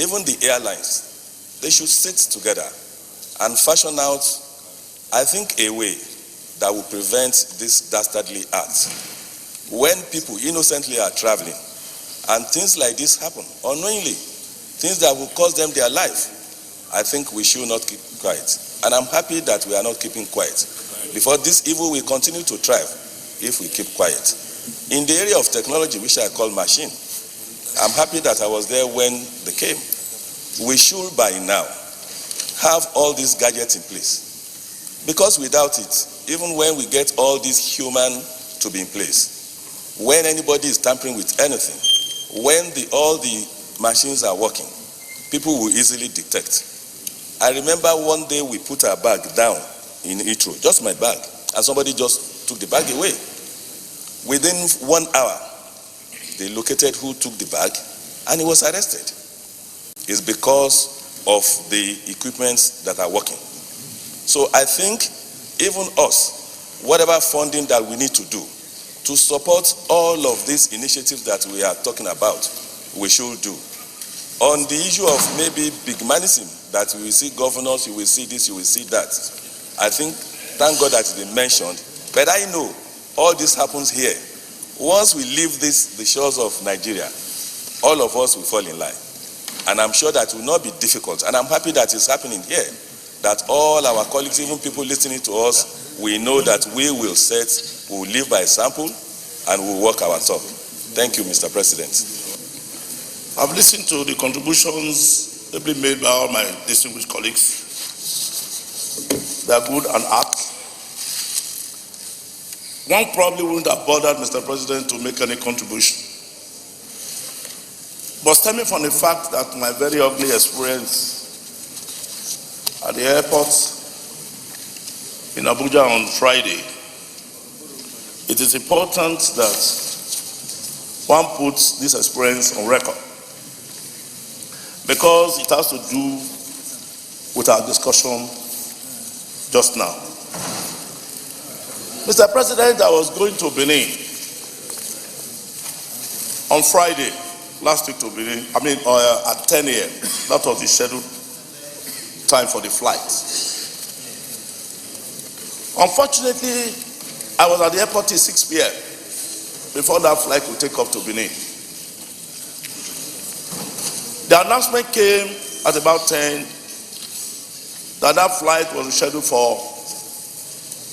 even the airlines, they should sit together and fashion out, I think, a way that will prevent this dastardly act. When people innocently are traveling, and things like this happen unknowingly, things that will cost them their life, I think we should not keep quiet. And I'm happy that we are not keeping quiet. Before this evil will continue to thrive if we keep quiet. In the area of technology, which I call machine, I'm happy that I was there when they came. We should by now have all these gadgets in place. Because without it, even when we get all these human to be in place, when anybody is tampering with anything, when all the machines are working, people will easily detect. I remember one day we put our bag down in Heathrow, just my bag, and somebody just took the bag away. Within 1 hour, they located who took the bag, and he was arrested. It's because of the equipments that are working. So I think even us, whatever funding that we need to do to support all of these initiatives that we are talking about, we should do. On the issue of maybe bigmanism, that we will see governors, you will see this, you will see that, I think, thank God that it's been mentioned, but I know all this happens here. Once we leave the shores of Nigeria, all of us will fall in line. And I'm sure that will not be difficult. And I'm happy that it's happening here, that all our colleagues, even people listening to us, we know that we will live by example, and we'll walk our talk. Thank you, Mr. President. I've listened to the contributions made by all my distinguished colleagues. They are good and apt. One probably wouldn't have bothered Mr. President to make any contribution. But stemming from the fact that my very ugly experience at the airport in Abuja on Friday, it is important that one puts this experience on record, because it has to do with our discussion just now. Mr. President, I was going to Benin on Friday, last week to Benin, at 10 a.m. That was the scheduled time for the flight. Unfortunately, I was at the airport till 6 p.m. before that flight would take off to Benin. The announcement came at about 10 that flight was scheduled for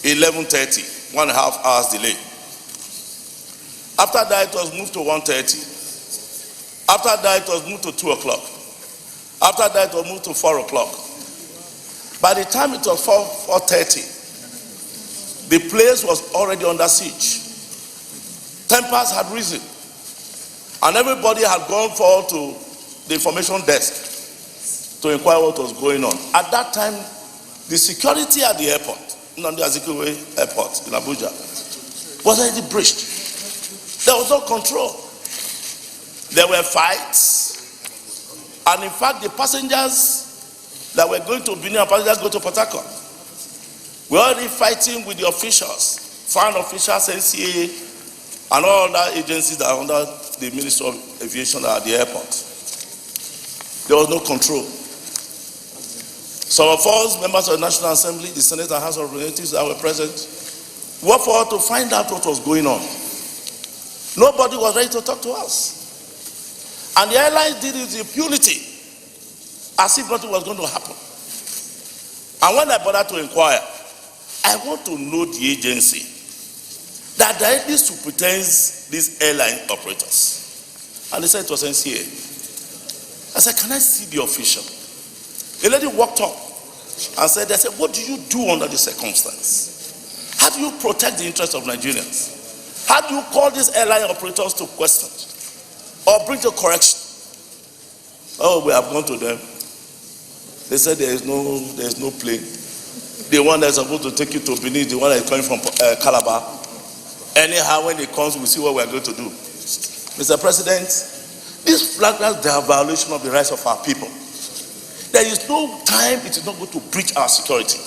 11:30, 1.5 hours delay. After that, it was moved to 1:30. After that, it was moved to 2 o'clock. After that, it was moved to 4 o'clock. By the time it was 4:30, the place was already under siege. Tempers had risen, and everybody had gone forward to the information desk to inquire what was going on. At that time, the security at the airport, Nnamdi Azikiwe Airport in Abuja, was already breached. There was no control. There were fights, and in fact, the passengers that were going to Benin and passengers go to Port Harcourt were already fighting with the officials foreign officials, NCA, and all other agencies that are under the Ministry of Aviation at the airport. There was no control. Some of us, members of the National Assembly, the Senate and House of Representatives that were present, worked for us to find out what was going on. Nobody was ready to talk to us. And the airlines did it with impunity, as if nothing was going to happen. And when I bothered to inquire, I want to know the agency that directly superintends these airline operators. And they said it was NCA. I said, can I see the official? A lady walked up and said, what do you do under the circumstance? How do you protect the interests of Nigerians? How do you call these airline operators to question or bring to correction? Oh, we have gone to them. They said there is no plane. The one that's supposed to take you to Benin, the one that is coming from Calabar. Anyhow, when it comes, we'll see what we are going to do. Mr. President, this flagrant violation of the rights of our people. There is no time it is not going to breach our security,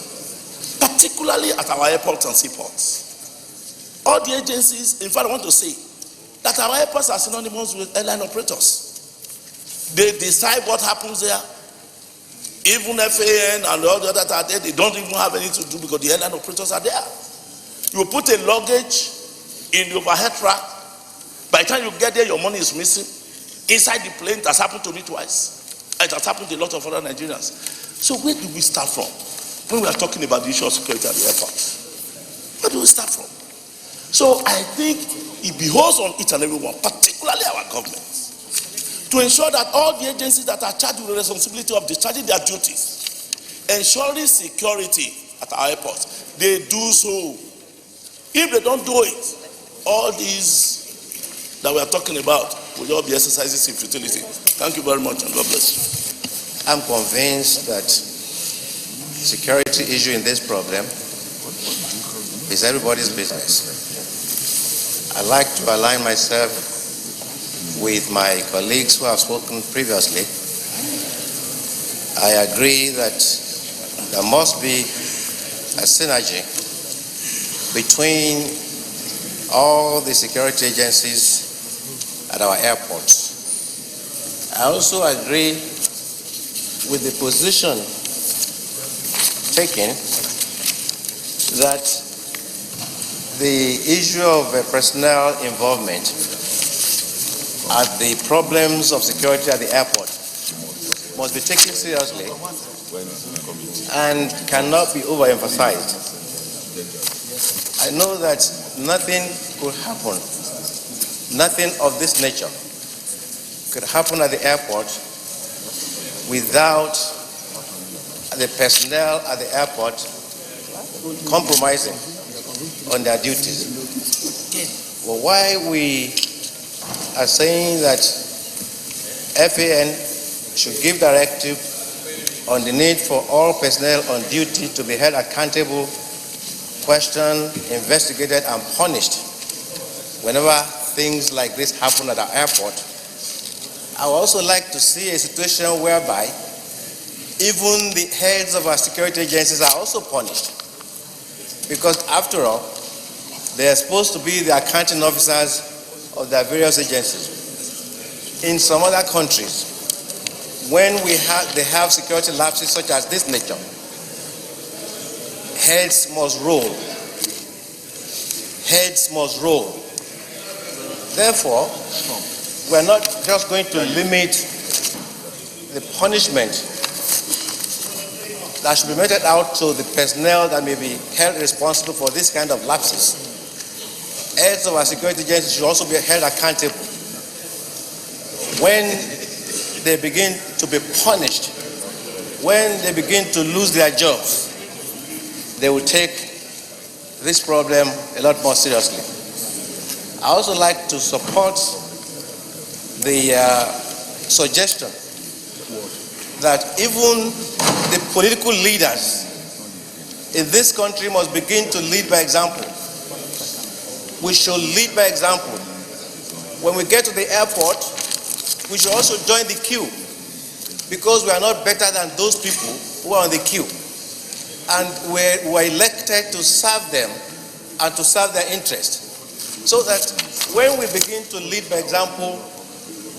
particularly at our airports and seaports. All the agencies, in fact, I want to say that our airports are synonymous with airline operators. They decide what happens there. Even FAN and all the others are there, they don't even have anything to do because the airline operators are there. You put a luggage in the overhead rack, by the time you get there, your money is missing. Inside the plane, it has happened to me twice. It has happened to a lot of other Nigerians. So where do we start from when we are talking about the issue of security at the airport? Where do we start from? So I think it behoves on each and every one, particularly our government, to ensure that all the agencies that are charged with the responsibility of discharging their duties, ensuring security at our airports, they do so. If they don't do it, all these that we are talking about will all be exercises in futility. Thank you very much and God bless you. I'm convinced that security issue in this problem is everybody's business. I like to align myself with my colleagues who have spoken previously. I agree that there must be a synergy between all the security agencies at our airports. I also agree with the position taken that the issue of personnel involvement at the problems of security at the airport must be taken seriously and cannot be overemphasized. I know that nothing could happen, nothing of this nature could happen at the airport without the personnel at the airport compromising on their duties. Well, why we are saying that FAN should give directive on the need for all personnel on duty to be held accountable, questioned, investigated, and punished whenever things like this happen at our airport. I would also like to see a situation whereby even the heads of our security agencies are also punished. Because after all, they are supposed to be the accounting officers of their various agencies. In some other countries, when they have security lapses such as this nature, heads must roll. Heads must roll. Therefore, we're not just going to limit the punishment that should be meted out to the personnel that may be held responsible for this kind of lapses. Heads of our security agencies should also be held accountable. When they begin to be punished, when they begin to lose their jobs, they will take this problem a lot more seriously. I also like to support the suggestion that even the political leaders in this country must begin to lead by example. We should lead by example. When we get to the airport, we should also join the queue, because we are not better than those people who are on the queue. And we're elected to serve them and to serve their interest. So that when we begin to lead by example,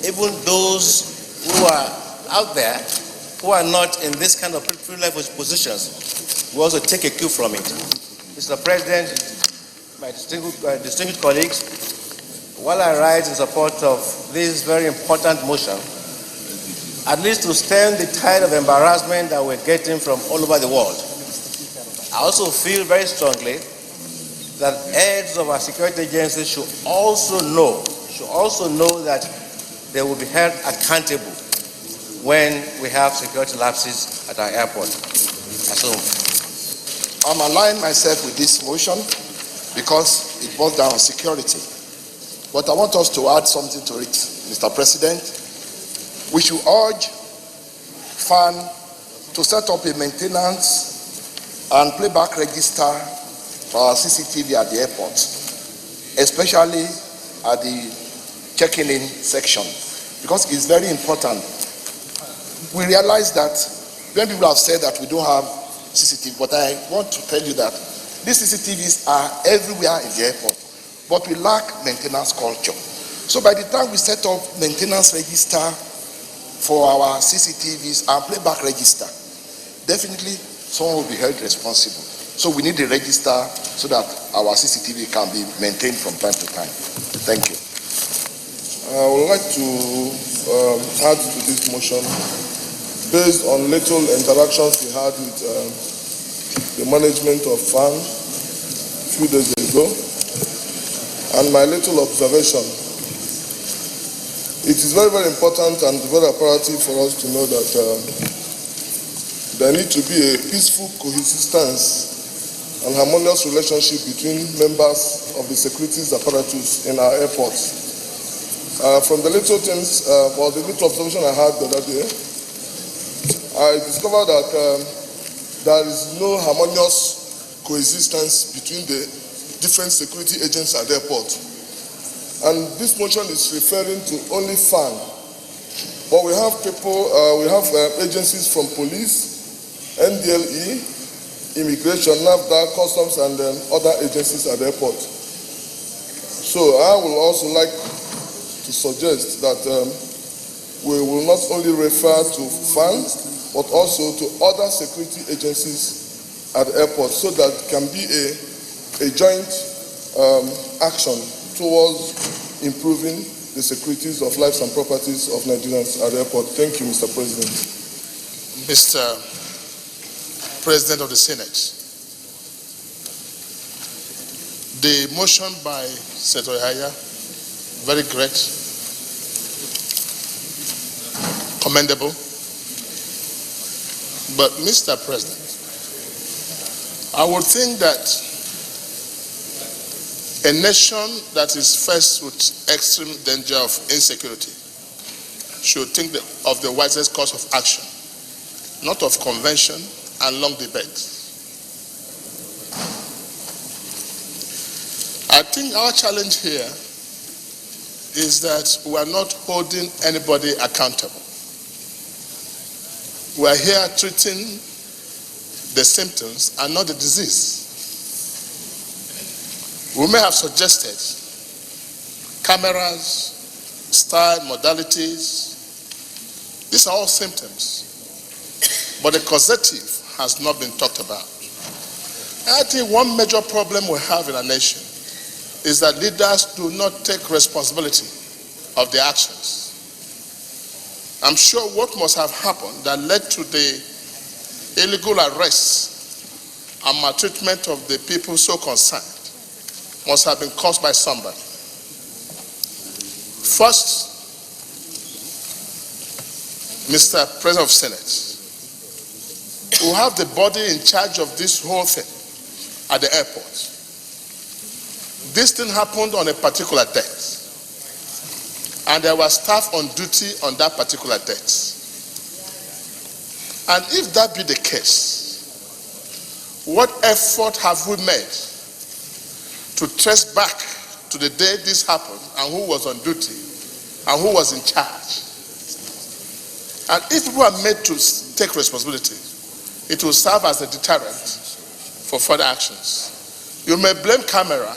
even those who are out there, who are not in this kind of privileged positions, we also take a cue from it. Mr. President, my distinguished colleagues, while I rise in support of this very important motion, at least to stem the tide of embarrassment that we're getting from all over the world, I also feel very strongly that heads of our security agencies should also know that they will be held accountable when we have security lapses at our airport. So, I'm aligning myself with this motion because it boils down on security. But I want us to add something to it, Mr. President. We should urge FAN to set up a maintenance and playback register for our CCTV at the airport, especially at the checking in section, because it's very important. We realize that when people have said that we don't have CCTV, but I want to tell you that these CCTVs are everywhere in the airport, but we lack maintenance culture. So by the time we set up maintenance register for our CCTVs and playback register, definitely someone will be held responsible. So we need the register so that our CCTV can be maintained from time to time. Thank you. I would like to add to this motion, based on little interactions we had with the management of FAN a few days ago, and my little observation. It is very, very important and very imperative for us to know that there need to be a peaceful coexistence and harmonious relationship between members of the securities apparatus in our airports. From the little things, or the little observation I had the other day, I discovered that there is no harmonious coexistence between the different security agents at the airport. And this motion is referring to only FAN. But we have people, agencies from police, NDLE, immigration, NAFDA, customs, and other agencies at the airport. So I will also like to suggest that we will not only refer to FAN, but also to other security agencies at the airport, so that can be a joint action towards improving the securities of lives and properties of Nigerians at the airport. Thank you, Mr. President. Mr. President of the Senate, the motion by Senator Yahaya, very great, commendable. But Mr. President, I would think that a nation that is faced with extreme danger of insecurity should think of the wisest course of action, not of convention and long debate. I think our challenge here is that we are not holding anybody accountable. We are here treating the symptoms and not the disease. We may have suggested cameras, style, modalities. These are all symptoms, but the causative has not been talked about. I think one major problem we have in our nation is that leaders do not take responsibility of their actions. I'm sure what must have happened that led to the illegal arrests and maltreatment of the people so concerned must have been caused by somebody. First, Mr. President of Senate, who have the body in charge of this whole thing at the airport. This thing happened on a particular date, and there were staff on duty on that particular date. And if that be the case, what effort have we made to trace back to the day this happened and who was on duty and who was in charge? And if people are made to take responsibility, it will serve as a deterrent for further actions. You may blame camera,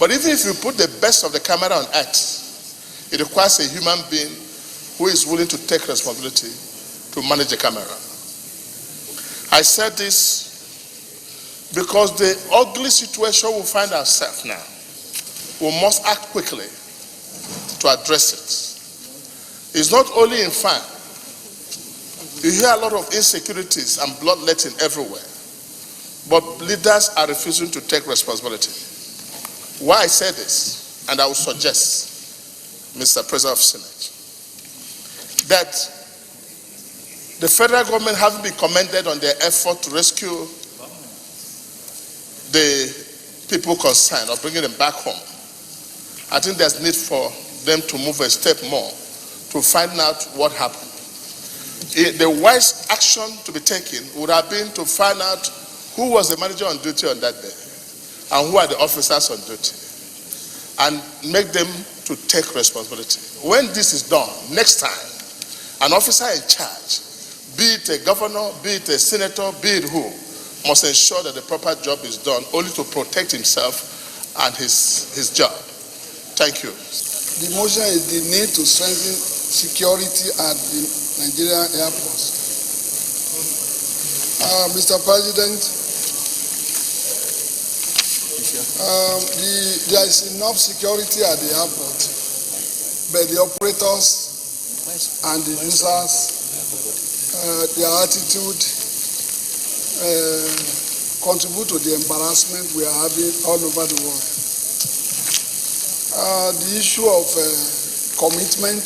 but even if you put the best of the camera on X, it requires a human being who is willing to take responsibility to manage the camera. I said this because the ugly situation we find ourselves now, we must act quickly to address it. It's not only in farm. You hear a lot of insecurities and bloodletting everywhere, but leaders are refusing to take responsibility. Why I say this, and I would suggest, Mr. President of the Senate, that the federal government having been commended on their effort to rescue the people concerned or bringing them back home, I think there's need for them to move a step more to find out what happened. The wise action to be taken would have been to find out who was the manager on duty on that day and who are the officers on duty and make them to take responsibility. When this is done, next time, an officer in charge, be it a governor, be it a senator, be it who, must ensure that the proper job is done only to protect himself and his job. Thank you. The motion is the need to strengthen security at the Nigerian airports. Mr. President, there is enough security at the airport, but the operators and the users, their attitude contribute to the embarrassment we are having all over the world. The issue of commitment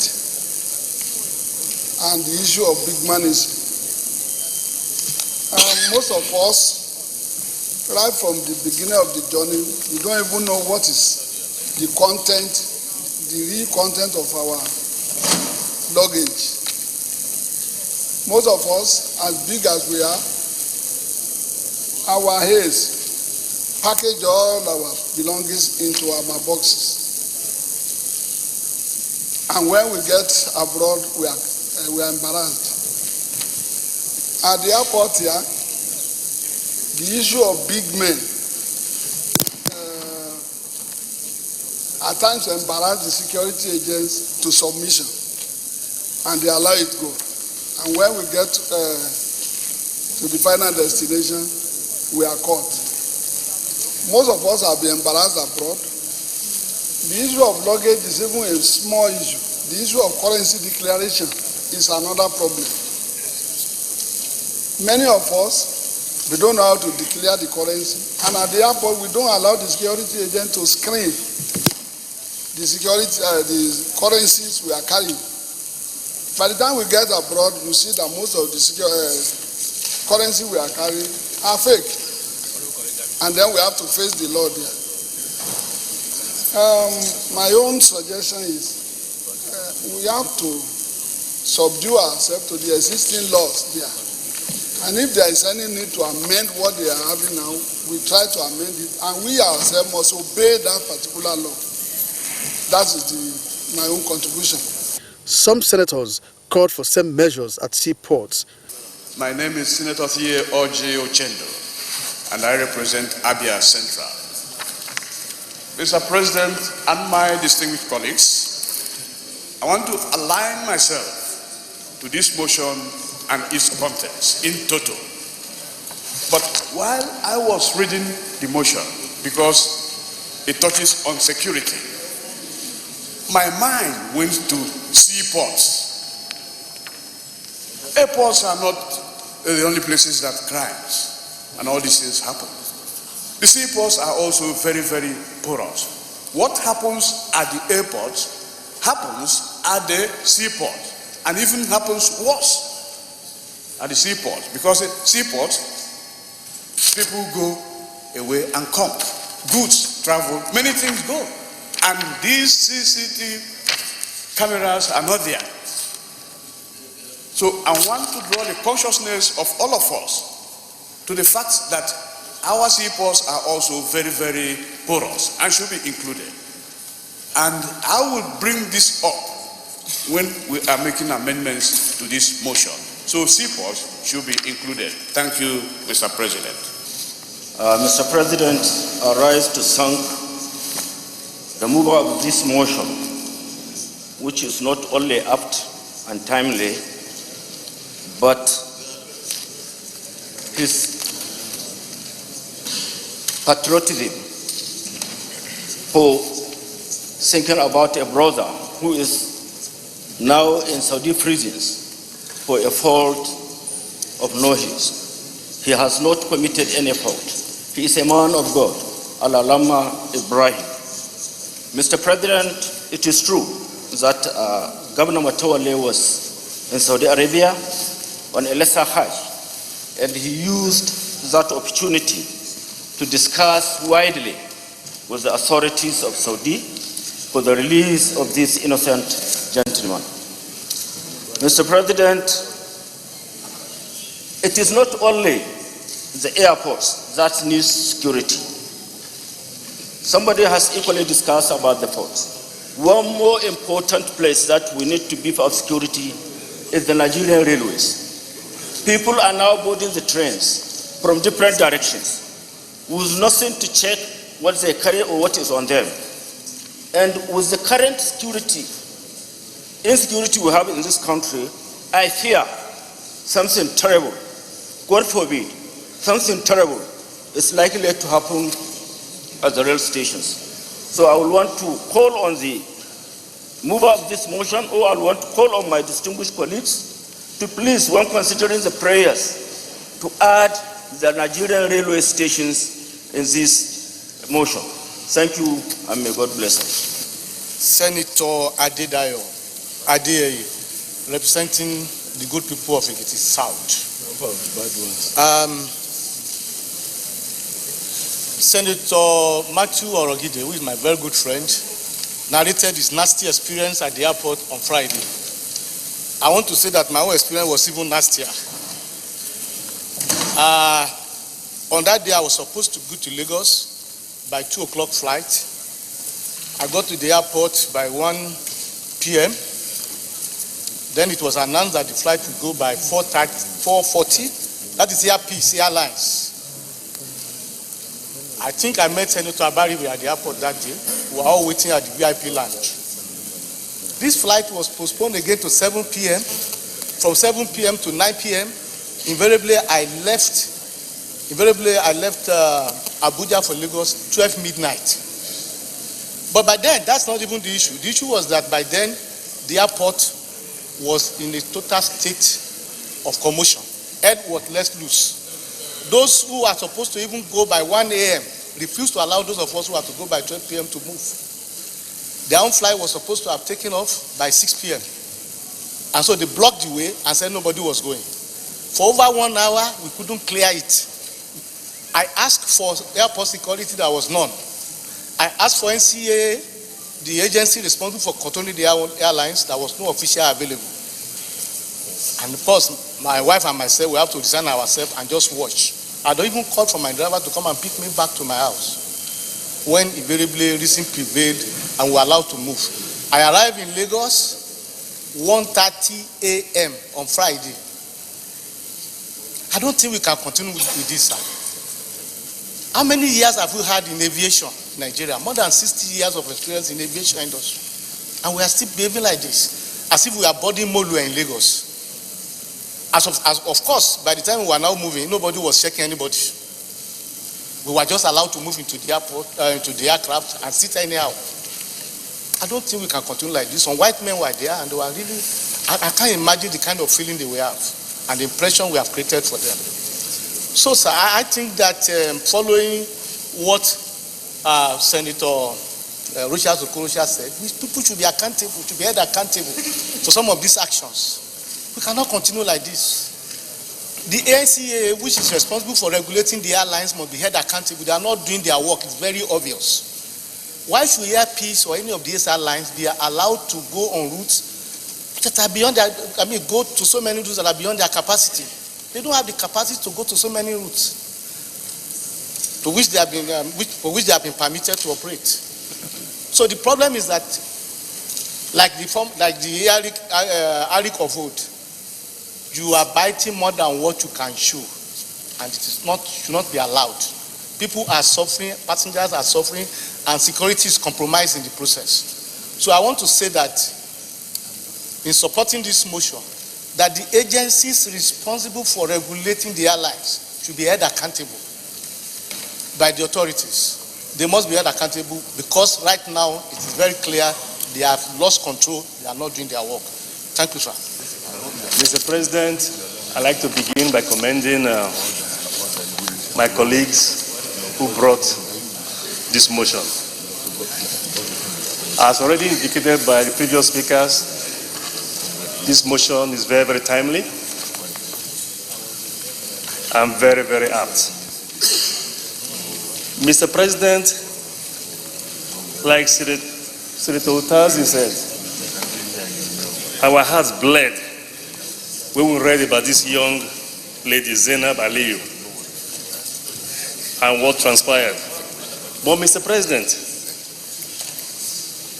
and the issue of big money. Most of us, right from the beginning of the journey, we don't even know what is the content, the real content of our luggage. Most of us, as big as we are, our heads package all our belongings into our boxes. And when we get abroad, we are embarrassed. At the airport here, the issue of big men at times embarrass the security agents to submission, and they allow it go. And when we get to the final destination, we are caught. Most of us have been embarrassed abroad. The issue of luggage is even a small issue. The issue of currency declaration is another problem. Many of us, we don't know how to declare the currency, and at the airport we don't allow the security agent to screen the the currencies we are carrying. By the time we get abroad, you see that most of the currency we are carrying are fake, and then we have to face the law there. My own suggestion is we have to subdue ourselves to the existing laws there. And if there is any need to amend what they are having now, we try to amend it. And we ourselves must obey that particular law. That is my own contribution. Some senators called for same measures at seaports. My name is Senator Thier O.J. Ochendo, and I represent Abia Central. Mr. President and my distinguished colleagues, I want to align myself to this motion and its contents in toto. But while I was reading the motion, because it touches on security, my mind went to seaports. Airports are not the only places that crimes and all these things happen. The seaports are also very, very porous. What happens at the airports happens at the seaport, and even happens worse at the seaport, because at seaports, people go away and come. Goods travel, many things go. And these CCTV cameras are not there. So I want to draw the consciousness of all of us to the fact that our seaports are also very, very porous and should be included. And I will bring this up when we are making amendments to this motion. So seaports should be included. Thank you, Mr. President. Mr. President, I rise to thank the mover of this motion, which is not only apt and timely, but his patriotism for thinking about a brother who is now in Saudi prisons for a fault of no his. He has not committed any fault. He is a man of God, Al-Alama Ibrahim. Mr. President, it is true that Governor Matawale was in Saudi Arabia on a lesser Hajj, and he used that opportunity to discuss widely with the authorities of Saudi for the release of this innocent gentleman. Mr. President, it is not only the airports that need security. Somebody has equally discussed about the ports. One more important place that we need to beef up security is the Nigerian railways. People are now boarding the trains from different directions with nothing to check what they carry or what is on them. And with the current insecurity we have in this country, I fear something terrible, God forbid, something terrible is likely to happen at the rail stations. So I will want to call on the mover of this motion, or I will want to call on my distinguished colleagues to please, when considering the prayers, to add the Nigerian railway stations in this motion. Thank you, and may God bless us. Senator Adedayo Adeyeye, representing the good people of Ekiti South. Senator Matthew Orogide, who is my very good friend, narrated his nasty experience at the airport on Friday. I want to say that my own experience was even nastier. On that day, I was supposed to go to Lagos by 2 o'clock flight. I got to the airport by 1 p.m. Then it was announced that the flight would go by 4:40. That is Airpeace Airlines. I think I met Senator Abaribe at the airport that day. We were all waiting at the VIP lounge. This flight was postponed again to 7 p.m. From 7 p.m. to 9 p.m. Invariably, I left Abuja for Lagos 12 midnight. But by then, that's not even the issue. The issue was that by then, the airport was in a total state of commotion. Head was let loose. Those who are supposed to even go by 1 a.m. refused to allow those of us who are to go by 12 p.m. to move. Their own flight was supposed to have taken off by 6 p.m. And so they blocked the way and said nobody was going. For over 1 hour, we couldn't clear it. I asked for airport security, there was none. I asked for NCA, the agency responsible for controlling the airlines, there was no official available. And of course, my wife and myself, we have to resign ourselves and just watch. I don't even call for my driver to come and pick me back to my house. When invariably reason prevailed and we were allowed to move. I arrived in Lagos 1:30 a.m. on Friday. I don't think we can continue with this, sir. How many years have we had in aviation in Nigeria? More than 60 years of experience in aviation industry. And we are still behaving like this, as if we are boarding Molu in Lagos. As of course, by the time we were now moving, nobody was checking anybody. We were just allowed to move into the airport, into the aircraft and sit anyhow. I don't think we can continue like this. Some white men were there and they were really, I can't imagine the kind of feeling they will have and the impression we have created for them. So, sir, I think that following what Senator Richard Okorosha said, people should be accountable, should be held accountable for some of these actions. We cannot continue like this. The ANCA, which is responsible for regulating the airlines, must be held accountable. They are not doing their work. It's very obvious. Why should Airpeace or any of these airlines be allowed to go on routes that are beyond their, go to so many routes that are beyond their capacity? They don't have the capacity to go to so many routes to which they have been, for which they have been permitted to operate. So the problem is that, like the Eric of old, you are biting more than what you can chew, and it is not, should not be allowed. People are suffering, passengers are suffering, and security is compromised in the process. So I want to say that in supporting this motion, that the agencies responsible for regulating the airlines should be held accountable by the authorities. They must be held accountable because right now it is very clear they have lost control, they are not doing their work. Thank you, sir. Mr. President, I'd like to begin by commending my colleagues who brought this motion. As already indicated by the previous speakers, this motion is very, very timely and very, very apt. Mr. President, like Senator Utazi said, our hearts bled when we read about this young lady, Zainab Aliyu, and what transpired. But Mr. President,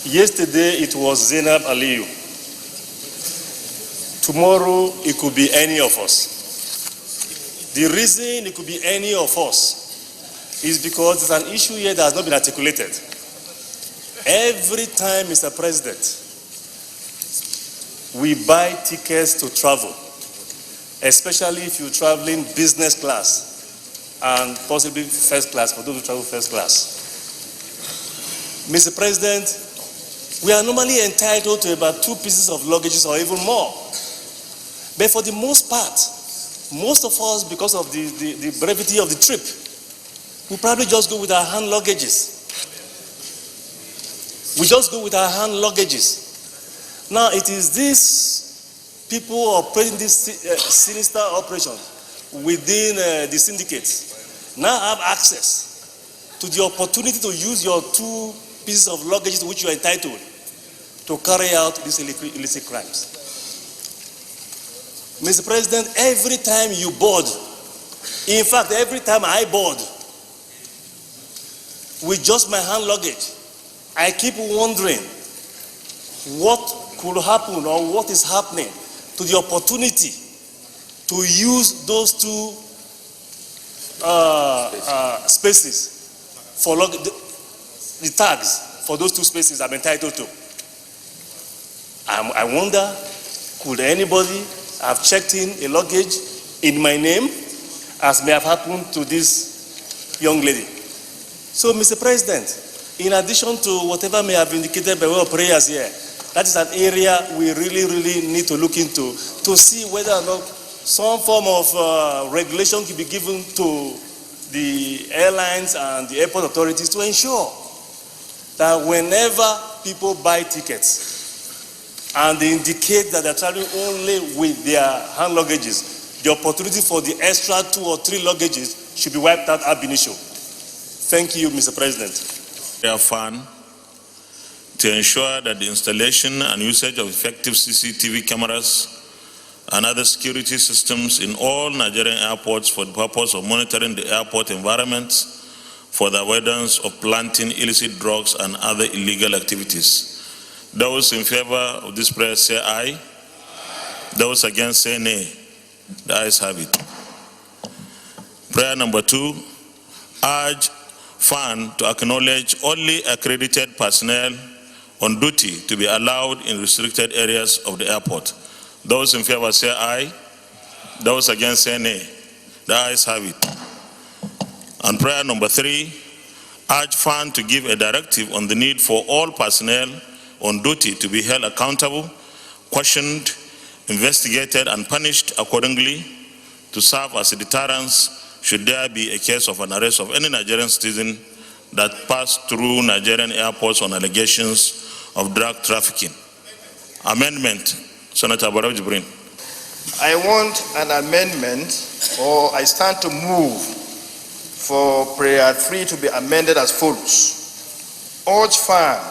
yesterday it was Zainab Aliyu. Tomorrow it could be any of us. The reason it could be any of us is because there's an issue here that has not been articulated. Every time, Mr. President, we buy tickets to travel, especially if you're traveling business class and possibly first class, for those who travel first class. Mr. President, we are normally entitled to about 2 pieces of luggage or even more. But for the most part, most of us, because of the brevity of the trip, we probably just go with our hand luggages. We just go with our hand luggages. Now, it is these people operating this sinister operation within the syndicates now have access to the opportunity to use your 2 pieces of luggage to which you are entitled to carry out these illicit crimes. Mr. President, every time you board, in fact, every time I board with just my hand luggage, I keep wondering what could happen or what is happening to the opportunity to use those 2 spaces for the tags for those 2 spaces I'm entitled to. I wonder, could anybody have checked in a luggage in my name, as may have happened to this young lady? So, Mr. President, in addition to whatever may have indicated by way of prayers here, that is an area we really need to look into to see whether or not some form of regulation can be given to the airlines and the airport authorities to ensure that whenever people buy tickets and they indicate that they're traveling only with their hand luggages, the opportunity for the extra 2 or 3 luggages should be wiped out ab initio. Thank you, Mr. President. Fund to ensure that the installation and usage of effective CCTV cameras and other security systems in all Nigerian airports for the purpose of monitoring the airport environments for the avoidance of planting illicit drugs and other illegal activities. Those in favor of this prayer say aye. Those against say nay. The ayes have it. Prayer number 2, urge Fund to acknowledge only accredited personnel on duty to be allowed in restricted areas of the airport. Those in favor say aye. Those against say nay. The ayes have it. And prayer number 3, urge Fund to give a directive on the need for all personnel on duty to be held accountable, questioned, investigated, and punished accordingly to serve as a deterrence should there be a case of an arrest of any Nigerian citizen that passed through Nigerian airports on allegations of drug trafficking. Amendment, Senator Barrow Jibrin. I want an amendment, or I stand to move for prayer 3 to be amended as follows. Urge Fund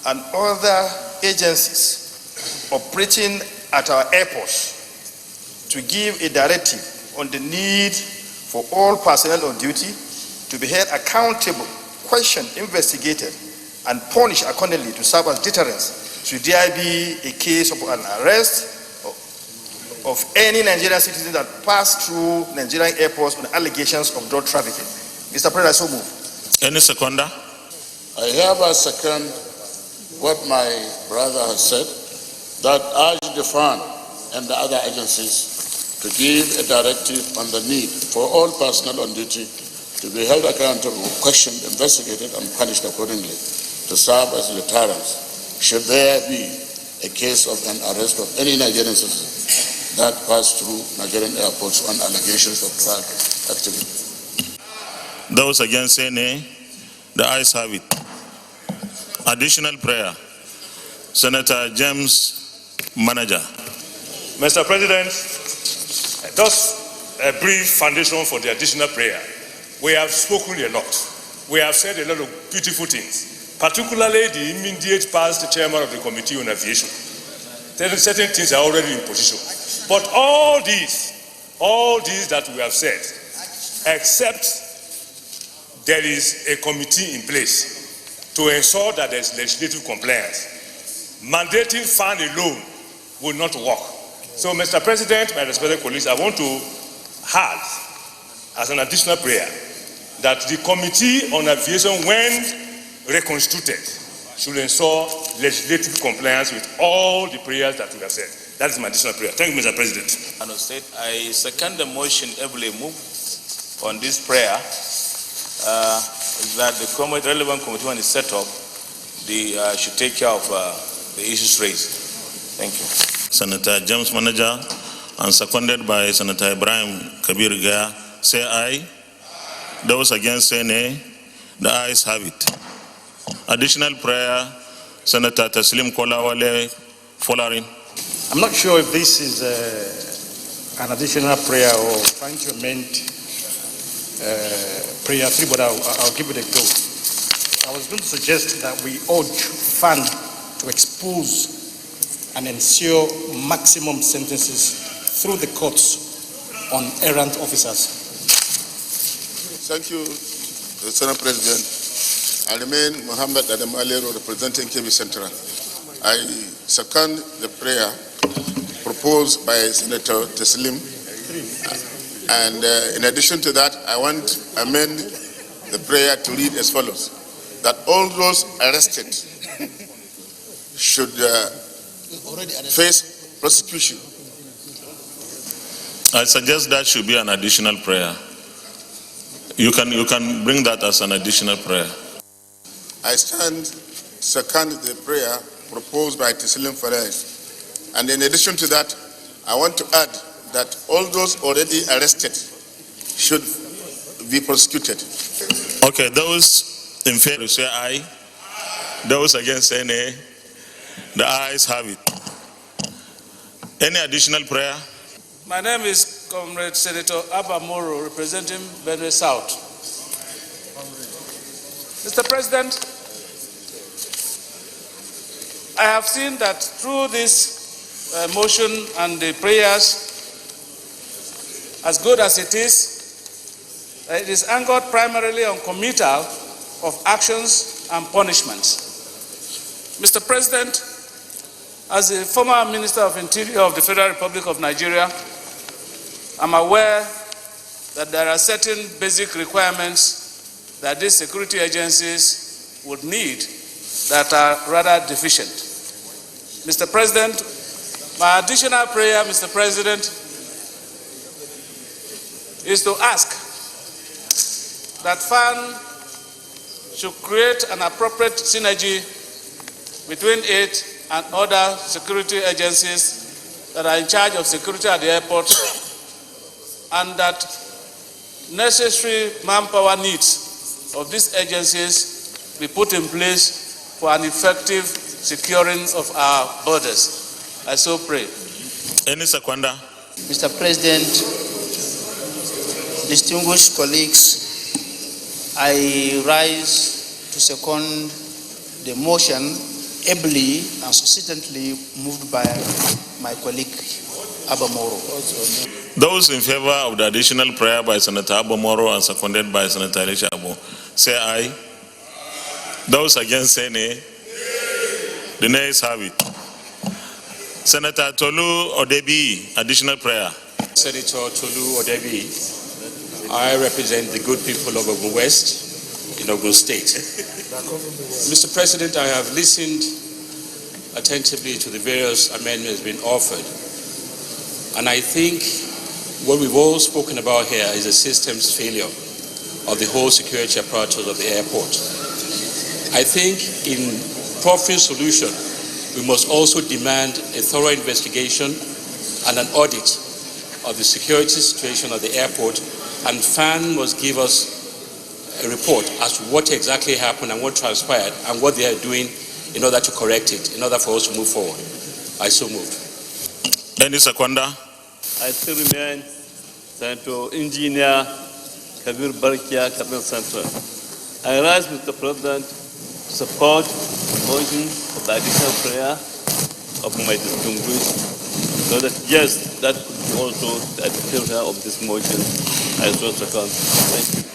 and other agencies operating at our airports to give a directive on the need for all personnel on duty to be held accountable, questioned, investigated, and punished accordingly to serve as deterrence should there be a case of an arrest of any Nigerian citizen that passed through Nigerian airports on allegations of drug trafficking. Mr. President, I so move. Any seconder? I hereby second what my brother has said, that urge the fund and the other agencies to give a directive on the need for all personnel on duty to be held accountable, questioned, investigated, and punished accordingly, to serve as deterrents should there be a case of an arrest of any Nigerian citizen that passed through Nigerian airports on allegations of drug activity. Those against say nay. The ayes have it. Additional prayer. Senator James Manager. Mr. President, just a brief foundation for the additional prayer. We have spoken a lot. We have said a lot of beautiful things, particularly the immediate past chairman of the Committee on Aviation. Certain things are already in position. But all these that we have said, except there is a committee in place to ensure that there is legislative compliance, mandating fund alone will not work. So, Mr. President, my respected colleagues, I want to add as an additional prayer that the Committee on Aviation, when reconstituted, should ensure legislative compliance with all the prayers that we have said. That is my additional prayer. Thank you, Mr. President. I second the motion ably moved on this prayer that the relevant committee, when it's set up, should take care of the issues raised. Thank you. Senator James Manager, and seconded by Senator Ibrahim Kabir Gaya, say aye. Those against say nay. The ayes have it. Additional prayer, Senator Taslim Kolawale Folarin. I'm not sure if this is an additional prayer or trying to amend prayer 3, but I'll give it a go. I was going to suggest that we urge FAN to expose and ensure maximum sentences through the courts on errant officers. Thank you, Senate President. I remain Mohammed Adam Alero, representing KB Central. I second the prayer proposed by Senator Taslim. And in addition to that, I want to amend the prayer to read as follows: that all those arrested should face prosecution. I suggest that should be an additional prayer. You can bring that as an additional prayer. I second the prayer proposed by Taslim Faraj. And in addition to that, I want to add that all those already arrested should be prosecuted. Okay, those in favor say aye. Those against say nay. The ayes have it. Any additional prayer? My name is Comrade Senator Abba Moro, representing Benue South. Mr. President, I have seen that through this motion and the prayers, as good as it is anchored primarily on committal of actions and punishments. Mr. President, as a former Minister of Interior of the Federal Republic of Nigeria, I'm aware that there are certain basic requirements that these security agencies would need that are rather deficient. Mr. President, my additional prayer, Mr. President, is to ask that FAN should create an appropriate synergy between it and other security agencies that are in charge of security at the airport, and that necessary manpower needs of these agencies be put in place for an effective securing of our borders. I so pray. Any seconder? Mr. President, distinguished colleagues, I rise to second the motion ably and succinctly moved by my colleague Abamoro. Those in favor of the additional prayer by Senator Abamoro and seconded by Senator Elisha Abo, say aye. Those against say nay. The nays have it. Senator Tolu Odebi, additional prayer. Senator Tolu Odebi, I represent the good people of Ogun West in Ogun State. Mr. President, I have listened attentively to the various amendments being offered, and I think what we've all spoken about here is a systems failure of the whole security apparatus of the airport. I think in proffering solution, we must also demand a thorough investigation and an audit of the security situation of the airport, and FAN must give us a report as to what exactly happened and what transpired and what they are doing in order to correct it, in order for us to move forward. I so moved. Any seconder? I still remain Senator Engineer Kabir Barkia, Kabir Central. I rise, Mr. President, to support the motion of the additional prayer of my distinguished, so that yes, that could be also the additional prayer of this motion. I so second. Thank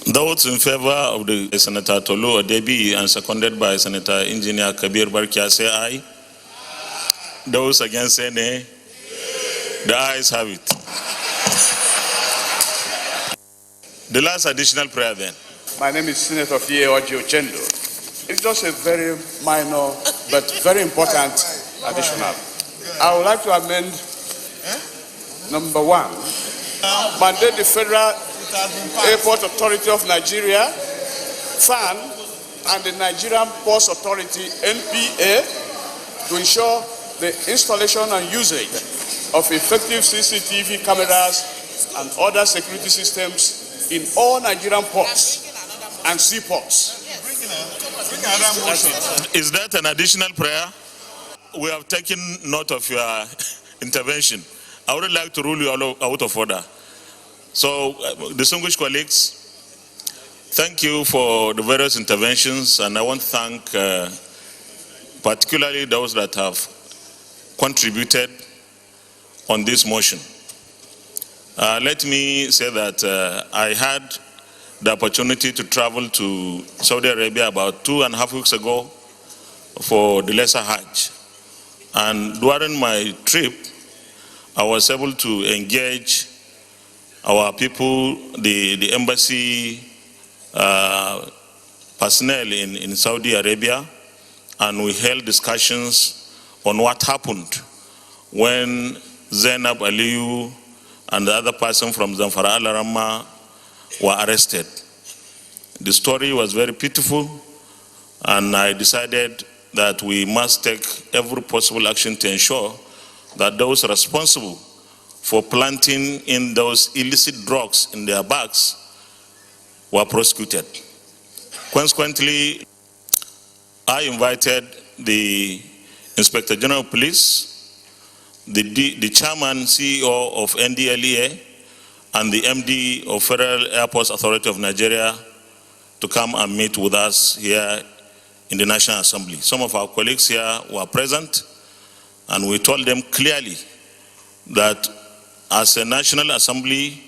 you. Those in favor of the Senator Tolu Odebi and seconded by Senator Engineer Kabir Barkia say aye. Those against say nay. The ayes have it. The last additional prayer then. My name is Senator Fie Ojo Chendo. It's just a very minor but very important additional. I would like to amend number 1. Mandate the Federal Airport Authority of Nigeria, FAN, and the Nigerian Ports Authority, NPA, to ensure the installation and usage of effective CCTV cameras and other security systems in all Nigerian ports and seaports. Is that an additional prayer? We have taken note of your intervention. I would like to rule you out of order. So, distinguished colleagues, thank you for the various interventions, and I want to thank particularly those that have contributed on this motion. Let me say that I had the opportunity to travel to Saudi Arabia about 2.5 weeks ago for the Lesser Hajj. And during my trip, I was able to engage our people, the embassy personnel in Saudi Arabia, and we held discussions on what happened when Zainab Aliyu and the other person from Zamfara Al-Ramma were arrested. The story was very pitiful, and I decided that we must take every possible action to ensure that those responsible for planting in those illicit drugs in their bags were prosecuted. Consequently, I invited the Inspector General of Police, the Chairman, CEO of NDLEA, and the MD of Federal Airports Authority of Nigeria to come and meet with us here in the National Assembly. Some of our colleagues here were present, and we told them clearly that as a National Assembly,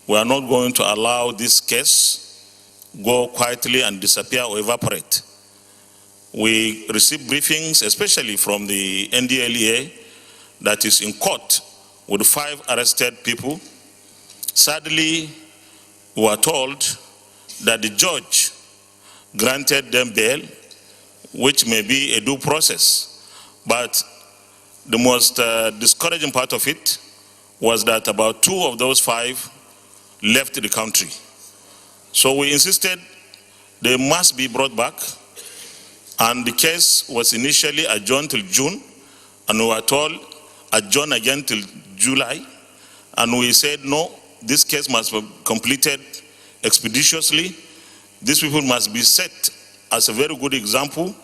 we are not going to allow this case go quietly and disappear or evaporate. We received briefings, especially from the NDLEA, that is in court with 5 arrested people. Sadly, we were told that the judge granted them bail, which may be a due process. But the most discouraging part of it was that about 2 of those 5 left the country. So we insisted they must be brought back, and the case was initially adjourned till June, and we were told adjourn again till July, and we said no, this case must be completed expeditiously. These people must be set as a very good example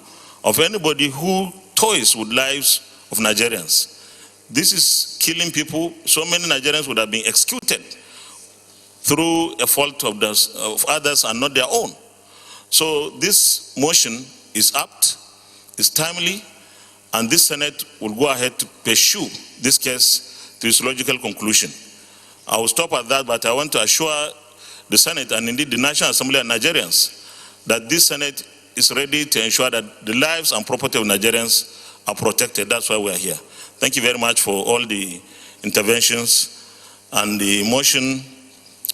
of anybody who toys with lives of Nigerians. This is killing people. So many Nigerians would have been executed through a fault of others and not their own. So this motion is apt, is timely, and this Senate will go ahead to pursue this case to its logical conclusion. I will stop at that, but I want to assure the Senate and indeed the National Assembly and Nigerians that this Senate is ready to ensure that the lives and property of Nigerians are protected. That's why we are here. Thank you very much for all the interventions, and the motion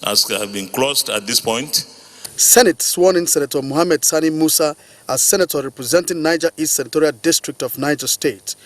as have been closed at this point. Senate sworn in Senator Mohammed Sani Musa as senator representing Niger East Senatorial District of Niger State.